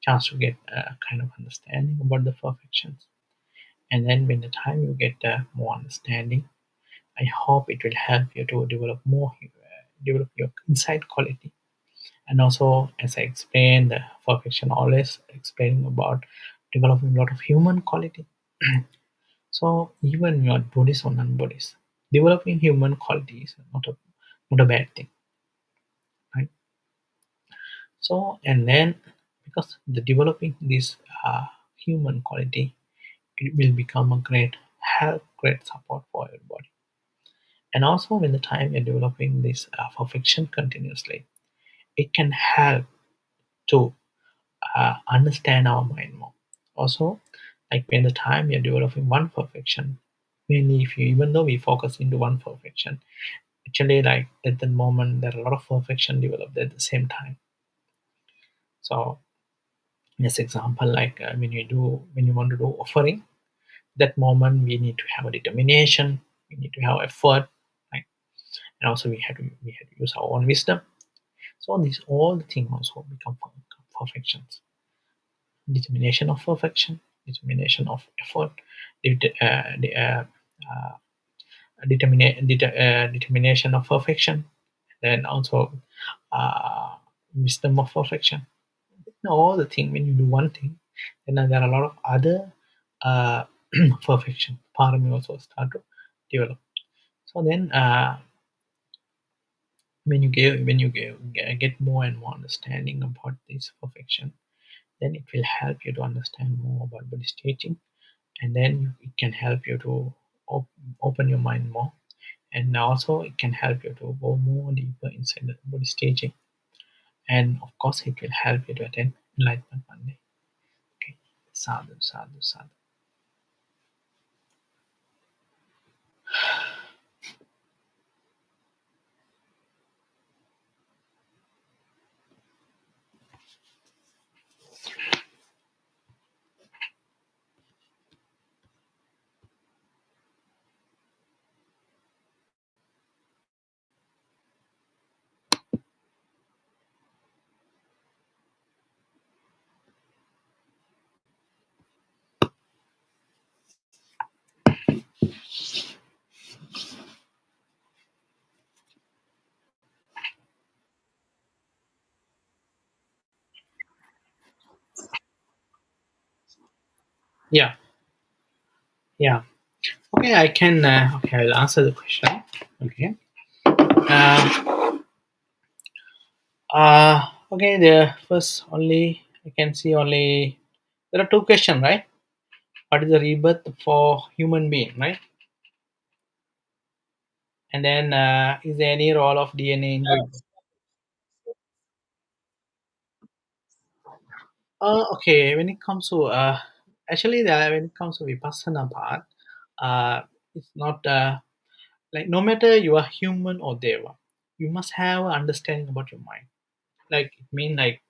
chance to get a kind of understanding about the perfections. And then when the time you get more understanding, I hope it will help you to develop your insight quality. And also, as I explained, the perfection always explaining about developing a lot of human quality. So even you're Buddhist or non-Buddhist, developing human quality is not a bad thing, right? So and then because the developing this human quality, it will become a great help, great support for everybody. And also when the time you're developing this perfection continuously, it can help to understand our mind more. Also, like when the time you're developing one perfection, Mainly, if you, even though we focus into one perfection, actually, like at the moment, there are a lot of perfection developed at the same time. So, as example, like when you want to do offering, that moment we need to have a determination, we need to have effort, right? And also we have to use our own wisdom. So these all the things also become perfections. Determination of perfection, determination of effort, det- uh, the, uh, uh, determination of perfection, then also uh, wisdom of perfection. All the thing when you do one thing, then there are a lot of other uh, perfection. Parami also start to develop. So then get more and more understanding about this perfection, then it will help you to understand more about Buddhist teaching, and then it can help you to open your mind more, and also it can help you to go more deeper inside the Buddhist teaching, and of course it will help you to attain enlightenment one day. Okay, sadhu, sadhu, sadhu. Yeah, yeah. Okay, I can. Okay, I'll answer the question. Okay. Uh, okay. The first only I can see only there are two questions, right? What is the rebirth for human being, right? And then is there any role of DNA in rebirth? Okay. When it comes to actually, when it comes to vipassana part, it's not like no matter you are human or deva, you must have an understanding about your mind. Like it mean like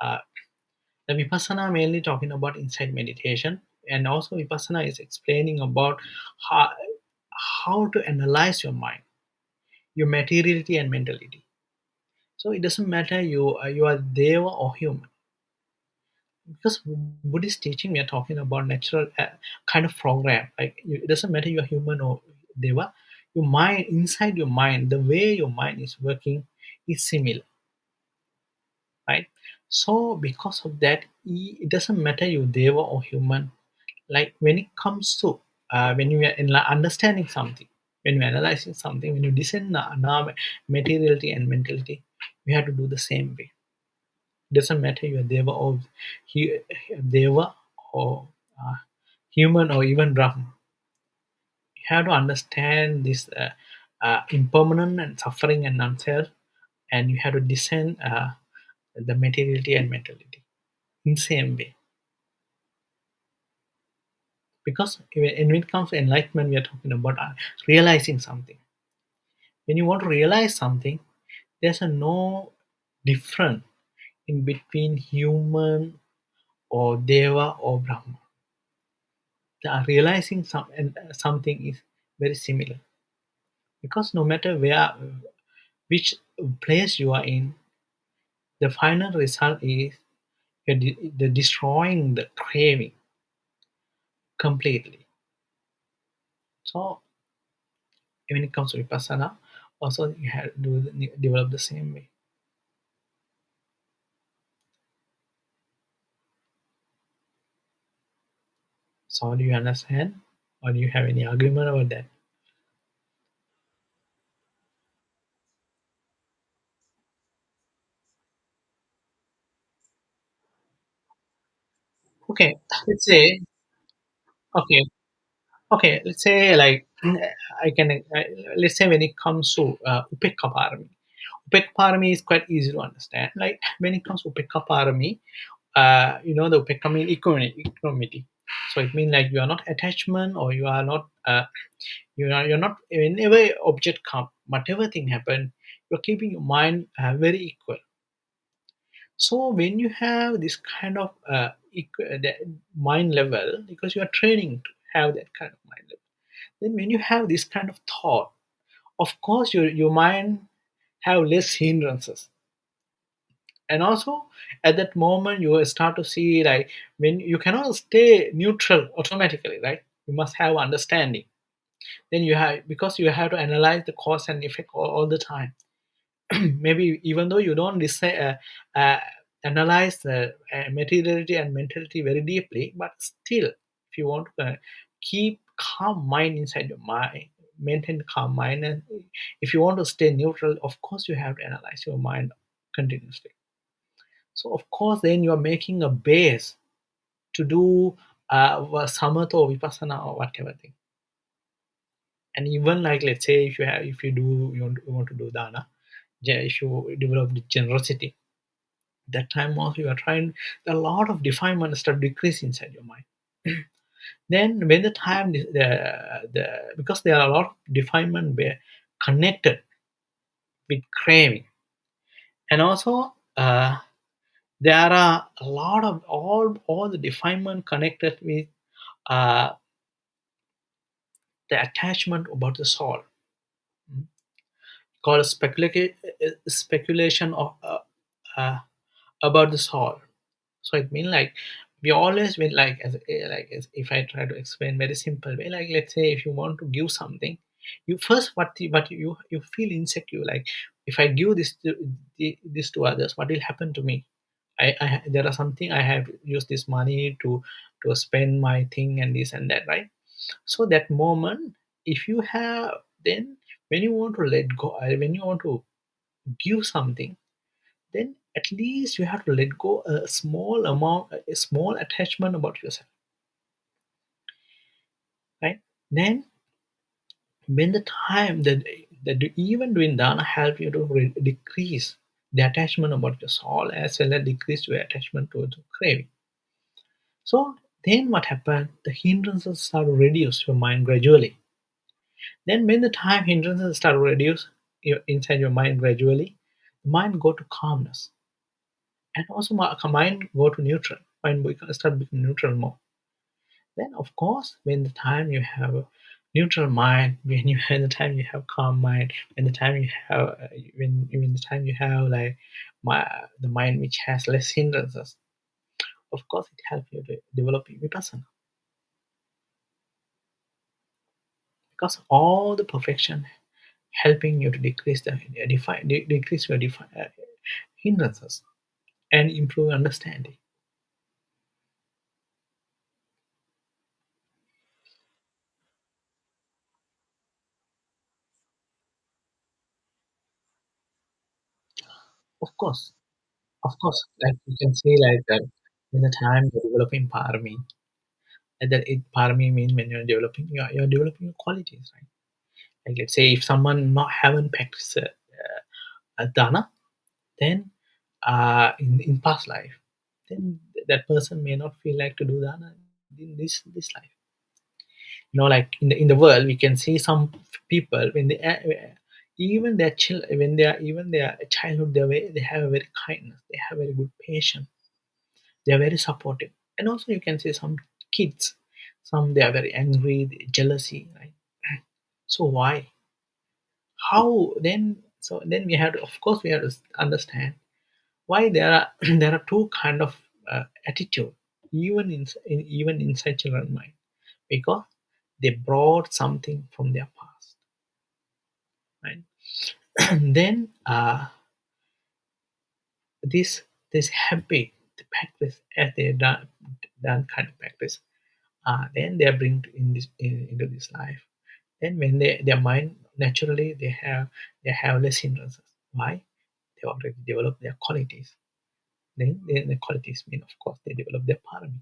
uh, the vipassana mainly talking about inside meditation, and also vipassana is explaining about how to analyze your mind, your materiality and mentality. So it doesn't matter you are deva or human, because Buddhist teaching we are talking about natural kind of program. Like it doesn't matter you're human or deva, your mind, inside your mind, the way your mind is working is similar, right? So because of that, it doesn't matter you deva or human. Like when it comes to when you are understanding something, when you're analyzing something, when you discern materiality and mentality, you have to do the same way. Doesn't matter you're deva or he, deva or uh, human or even Brahman. You have to understand this impermanent and suffering and non-self, and you have to discern the materiality and mentality in same way. Because when it comes to enlightenment, we are talking about realizing something. When you want to realize something, there's a no difference in between human or deva or Brahma. Realizing something is very similar, because no matter where which place you are in, the final result is the destroying the craving completely. So when it comes to vipassana, also you have to develop the same way. So do you understand, or do you have any argument about that? Okay, let's say okay, okay, let's say like I can let's say when it comes to upekka is quite easy to understand. Like when it comes to upekka, you know the upekka means equanimity. So it means like you are not attachment, or you are not you're not, whenever object come, whatever thing happen, you're keeping your mind very equal. So when you have this kind of the mind level, because you are training to have that kind of mind level, then when you have this kind of thought, of course your mind have less hindrances. And also at that moment you will start to see, like, when you cannot stay neutral automatically, right? You must have understanding. Then you have, because you have to analyze the cause and effect all the time. Maybe even though you don't uh, analyze the materiality and mentality very deeply, but still, if you want to keep calm mind inside your mind, maintain calm mind, and if you want to stay neutral, of course you have to analyze your mind continuously. So of course then you are making a base to do samatha or vipassana or whatever thing. And even like, let's say, if you do, you want to do dana, if you develop the generosity, that time also you are trying, a lot of defilement start decrease inside your mind. Then when the time because there are a lot of defilement connected with craving. And also there are a lot of all the defilement connected with uh, the attachment about the soul, mm, called speculation of uh, about the soul. So it means like, we always will, like, as if I try to explain very simple way, like, let's say if you want to give something, you first, what you feel insecure, like, if I give this to others, what will happen to me? There are something I have used this money to spend my thing and this and that, right? So that moment, if you have, then when you want to let go, when you want to give something, then at least you have to let go a small amount, a small attachment about yourself, right? Then when the time that even doing dana help you to decrease the attachment about your soul, as well as decrease your attachment to the craving. So then what happened, the hindrances start to reduce your mind gradually. Then when the time hindrances start to reduce inside your mind gradually, the mind go to calmness. And also mind go to neutral, mind start becoming neutral more. Then of course when the time you have a neutral mind, when the time you have calm mind, when the time you have when the time you have like the mind which has less hindrances, of course it helps you to develop vipassana, because all the perfection helping you to decrease the decrease your hindrances and improve understanding. Of course, like you can say, like in the time you're developing parami, and that it parami means when you're developing, you're developing your qualities, right? Like let's say if someone not haven't practiced dana, then in past life, then that person may not feel like to do dana in this life. Like in the world, we can see some people when they even their when they are even their childhood, they have a very kindness, they have very good patience, they are very supportive. And also you can see some kids, some they are very angry, jealousy, right? So why, how then? So then we have to, of course we have to understand why there are there are two kind of attitude, even inside children mind, because they brought something from their past, right? Then this this habit, the practice, as they done kind of practice, then they are bring into this life. Then when their mind naturally, they have less hindrances. Why? They already develop their qualities. Then the qualities mean, of course, they develop their parami.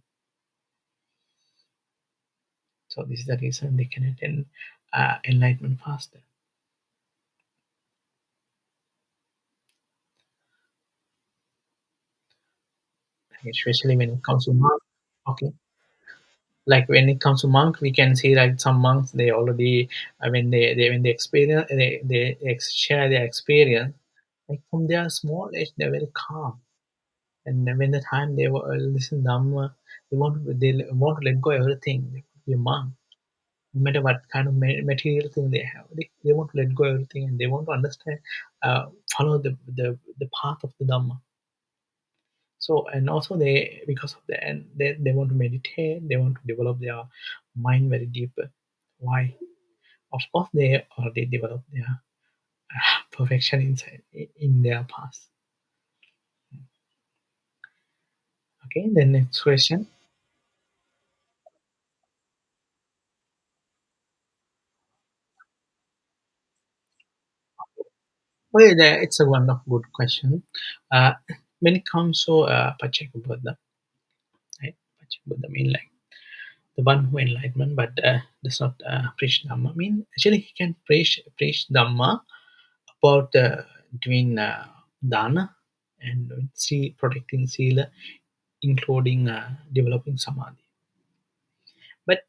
So this is the reason they can attain enlightenment faster. Especially when it comes to mark. Okay. Like when it comes to monk, we can see like some monks, they already when they experience, share their experience, like from their small age they're very calm. And then when the time they listen Dhamma, they want to let go everything. They could be a monk, no matter what kind of material thing they have. They want to let go everything, and they want to understand, follow the path of the Dhamma. So, and also they, because of that, and they want to meditate, they want to develop their mind very deeper. Why? Of course, they already developed their perfection inside in their past. Okay, the next question. Well, it's a one of good question. Uh, when it comes to Pacceka Buddha, right? Pacceka Buddha mean like the one who enlightenment, but does not preach Dhamma. I mean, actually, he can preach Dhamma about doing dana and protecting sila, including developing samadhi. But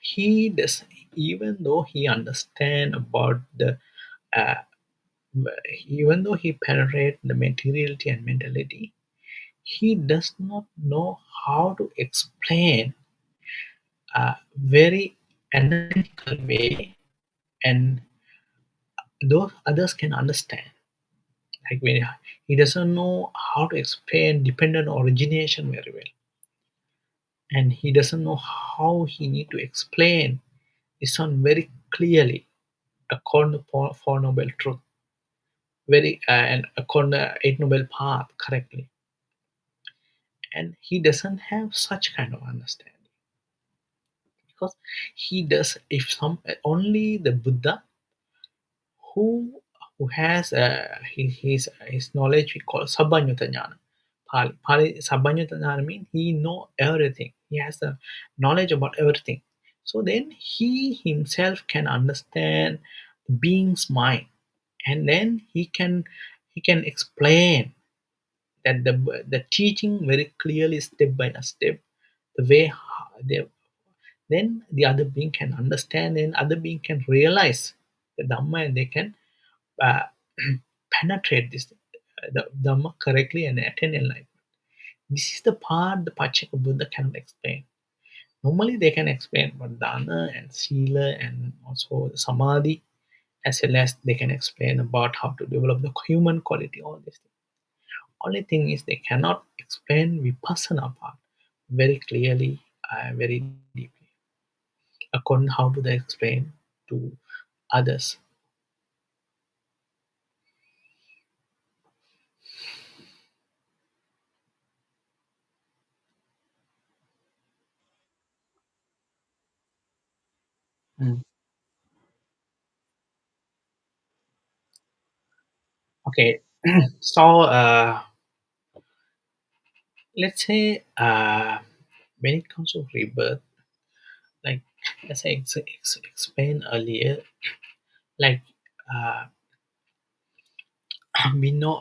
he does, even though he understand about the, uh, even though he penetrate the materiality and mentality, he does not know how to explain a very analytical way, and those others can understand. Like when he doesn't know how to explain dependent origination very well, and he doesn't know how he need to explain this one very clearly according to Four Noble Truth, very and according to Eight Noble Path correctly, and he doesn't have such kind of understanding, because he does, if some only the Buddha who has his knowledge we call Sabbanyuta Jnana. Pali Sabbanyuta Jnana means he know everything. He has the knowledge about everything. So then he himself can understand the being's mind, and then he can explain that the teaching very clearly step by step, the way they, then the other being can understand, and other being can realize the Dhamma, and they can uh, penetrate this the Dhamma correctly and attain enlightenment. This is the part the Pacceka Buddha cannot explain. Normally, they can explain about dana and sila and also samadhi, as well as they can explain about how to develop the human quality, all these things. Only thing is they cannot explain vipassana part very clearly, very deeply, according how do they explain to others. Mm. Okay, so let's say when it comes to rebirth, like as I explained earlier, like uh, we know,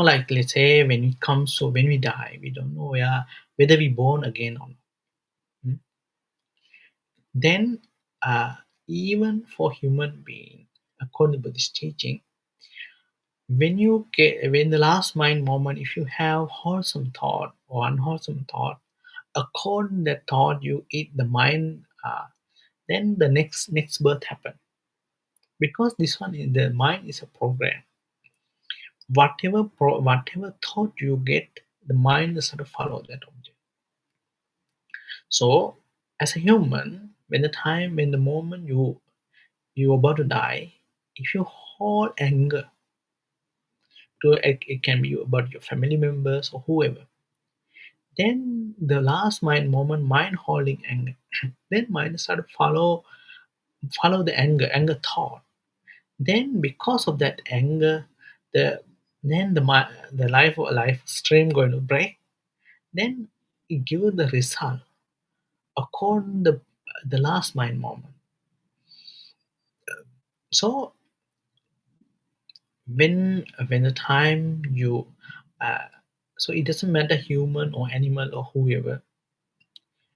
like let's say when it comes to when we die, we don't know whether we born again or not. Mm. Then even for human being, according to Buddhist teaching, when the last mind moment, if you have wholesome thought or unwholesome thought, according that thought you eat the mind, then the next birth happen, because this one is the mind is a program. Whatever thought you get, the mind is sort of follow that object. So as a human, when the moment you're about to die, if you hold anger to it can be about your family members or whoever, then the last mind holding anger, then mind start to follow the anger thought. Then because of that anger, the then the life stream going to break. Then it give the result according the last mind moment. So when the time you uh, so it doesn't matter human or animal or whoever,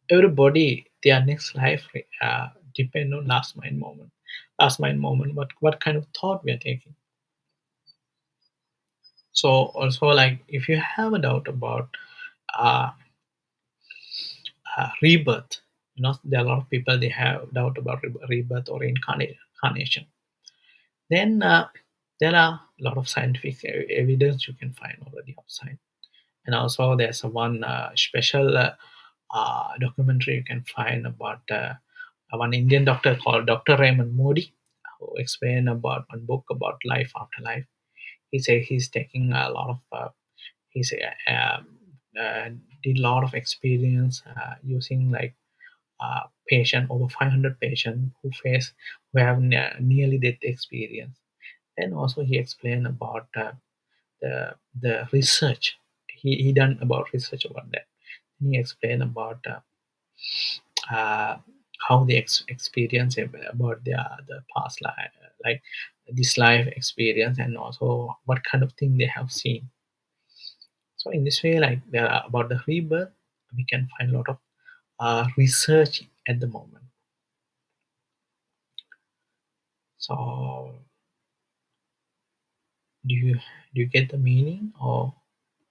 everybody, their next life depend on last mind moment. Last mind moment, what kind of thought we are taking. So also, like, if you have a doubt about uh, rebirth, there are a lot of people, they have doubt about rebirth or incarnation. Then there are a lot of scientific evidence you can find already outside. And also there's a one special documentary you can find about one Indian doctor called Dr. Raymond Modi, who explained about one book about life after life. He said he's taking a lot of he's uh, did a lot of experience using like patient over 500 patients who have nearly death experience. And also he explained about the research he done about research about that. And he explained about uh, how they experience about the past life, like this life experience, and also what kind of thing they have seen. So in this way, like, there are about the rebirth, we can find a lot of research at the moment. So do you get the meaning, or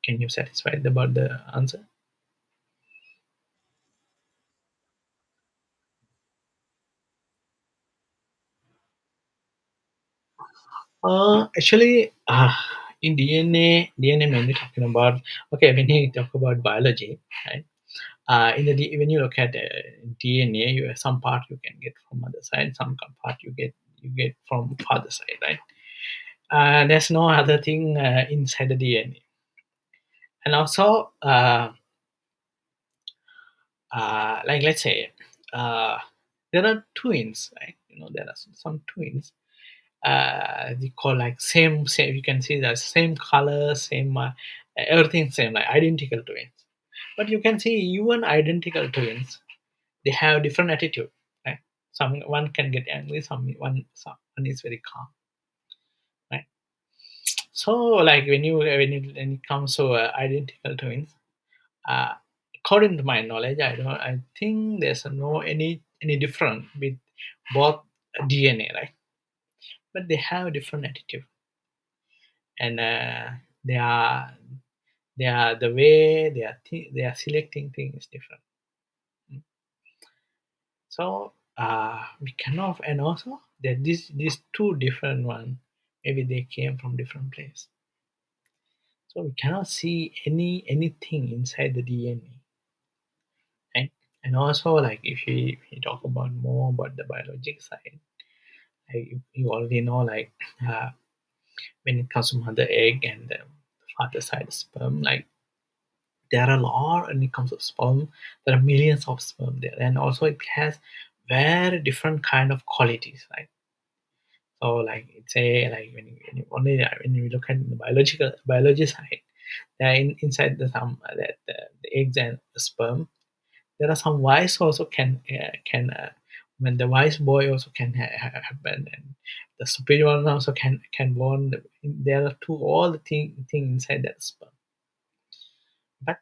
can you satisfied about the answer? Actually, in DNA mainly talking about, okay, when you talk about biology, right? When you look at DNA, you have some part you can get from mother side, some part you get from father side, right? There's no other thing inside the DNA. And also, like, let's say, uh, there are twins, right? There are some twins. They call like same. You can see that same color, same everything same, like identical twins. But you can see even identical twins, they have different attitude, right? One can get angry, someone is very calm, right? So, like, when it comes to identical twins, uh, according to my knowledge, I think there's no any difference with both DNA, right? But they have different attitude, and they are the way they are selecting things is different. Mm. So we cannot, and also that these two different one, maybe they came from different place. So we cannot see anything inside the DNA, right? And also, like, if we talk about more about the biologic side, like, you already know, like, uh, when it comes to mother egg and the father side sperm, like, there are a lot. When it comes to sperm, there are millions of sperm there, and also it has very different kind of qualities, right? So, like, it's a, like, when you look at the biology side, there are inside the eggs and the sperm, there are some wise also can when the wise boy also can happen, and the superior one also can born. There are two all the thing inside that sperm. But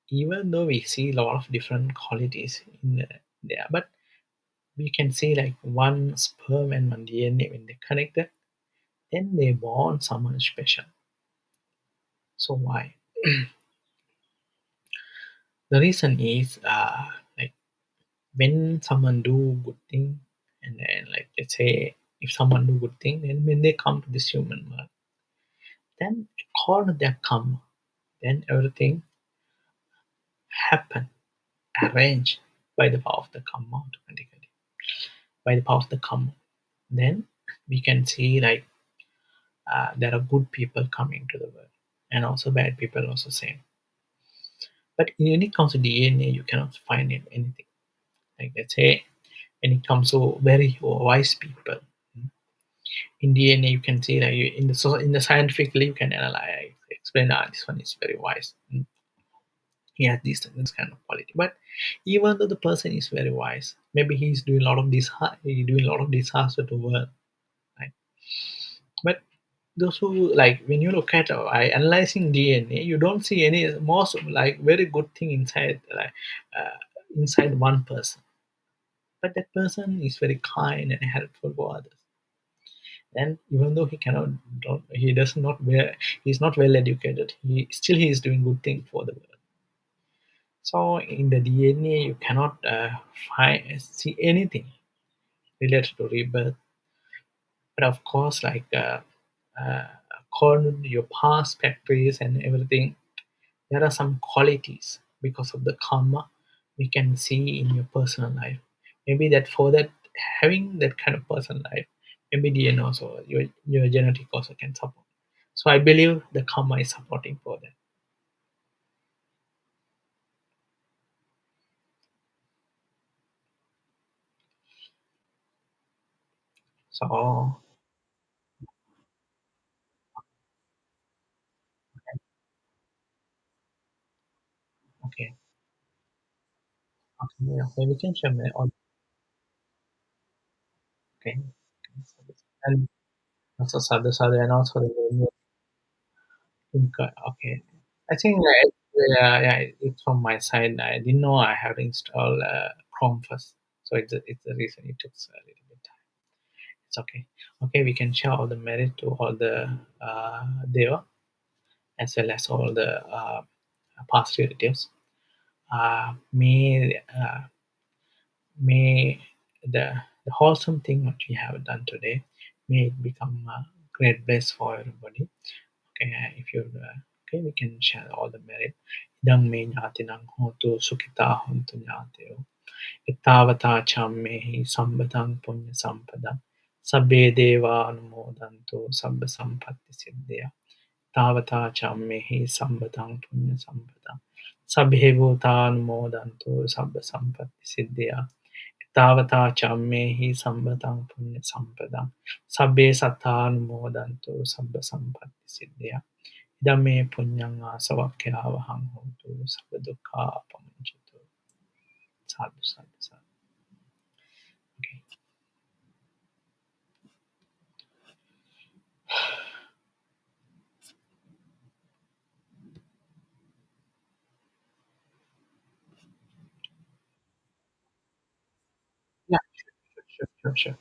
even though we see a lot of different qualities in there, but we can see like one sperm and one DNA, when they connected, then they born someone special. So why? The reason is like, when someone do good thing, and then, like, let's say, if someone do good thing, then when they come to this human world, then according to their karma, then everything happen, arranged by the power of the karma automatically, by the power of the karma. Then we can see, like, there are good people coming to the world, and also bad people also same. But when it comes to DNA, you cannot find it anything. Like, let's say, when it comes to very wise people, in DNA you can see, like, in the scientifically you can analyze, explain, this one is very wise. He has this kind of quality. But even though the person is very wise, maybe he's doing a lot of disaster to world, right? But those who like when you look at analyzing DNA, you don't see any most like very good thing inside inside one person, but that person is very kind and helpful for others. And even though he cannot, he does not wear, he's not well educated. He is doing good thing for the world. So in the DNA, you cannot find see anything related to rebirth. But of course, uh, according to your past factories and everything, there are some qualities because of the karma we can see in your personal life. Maybe that for that having that kind of personal life, maybe DNA also your genetic also can support. So I believe the karma is supporting for that. So okay, okay, yeah, okay, we can share my on. Okay, and also sadhu sadhu and also the okay. I think yeah, yeah, it's from my side. I didn't know I have to install Chrome first, so it's the reason it took a little bit time. It's okay. Okay, we can share all the merit to all the Deva as well as all the past relatives. May the wholesome thing what we have done today, may it become a great bliss for everybody. Okay, if you okay, we can share all the merit. Idang me ñātinang hotu sukhita hontu ñāteo. Itāvatā chammehi sambadang punya sampadam. Sabbe deva anumodantu sabba sampatti siddhya. Itāvatā chammehi sambadang punya sampadam. Sabbe bhutanumodantu sabba sampatti siddhya. Itāvatā chammehi sambadang punya sampadam. Sabbe sattanumodantu sabba sampatti siddhya. Idame punyang asavakkayavaham hontu sabba dukkha apamuncatu. Sadhu, sadhu, sadhu. Okay. Yeah, sure, sure, sure, sure.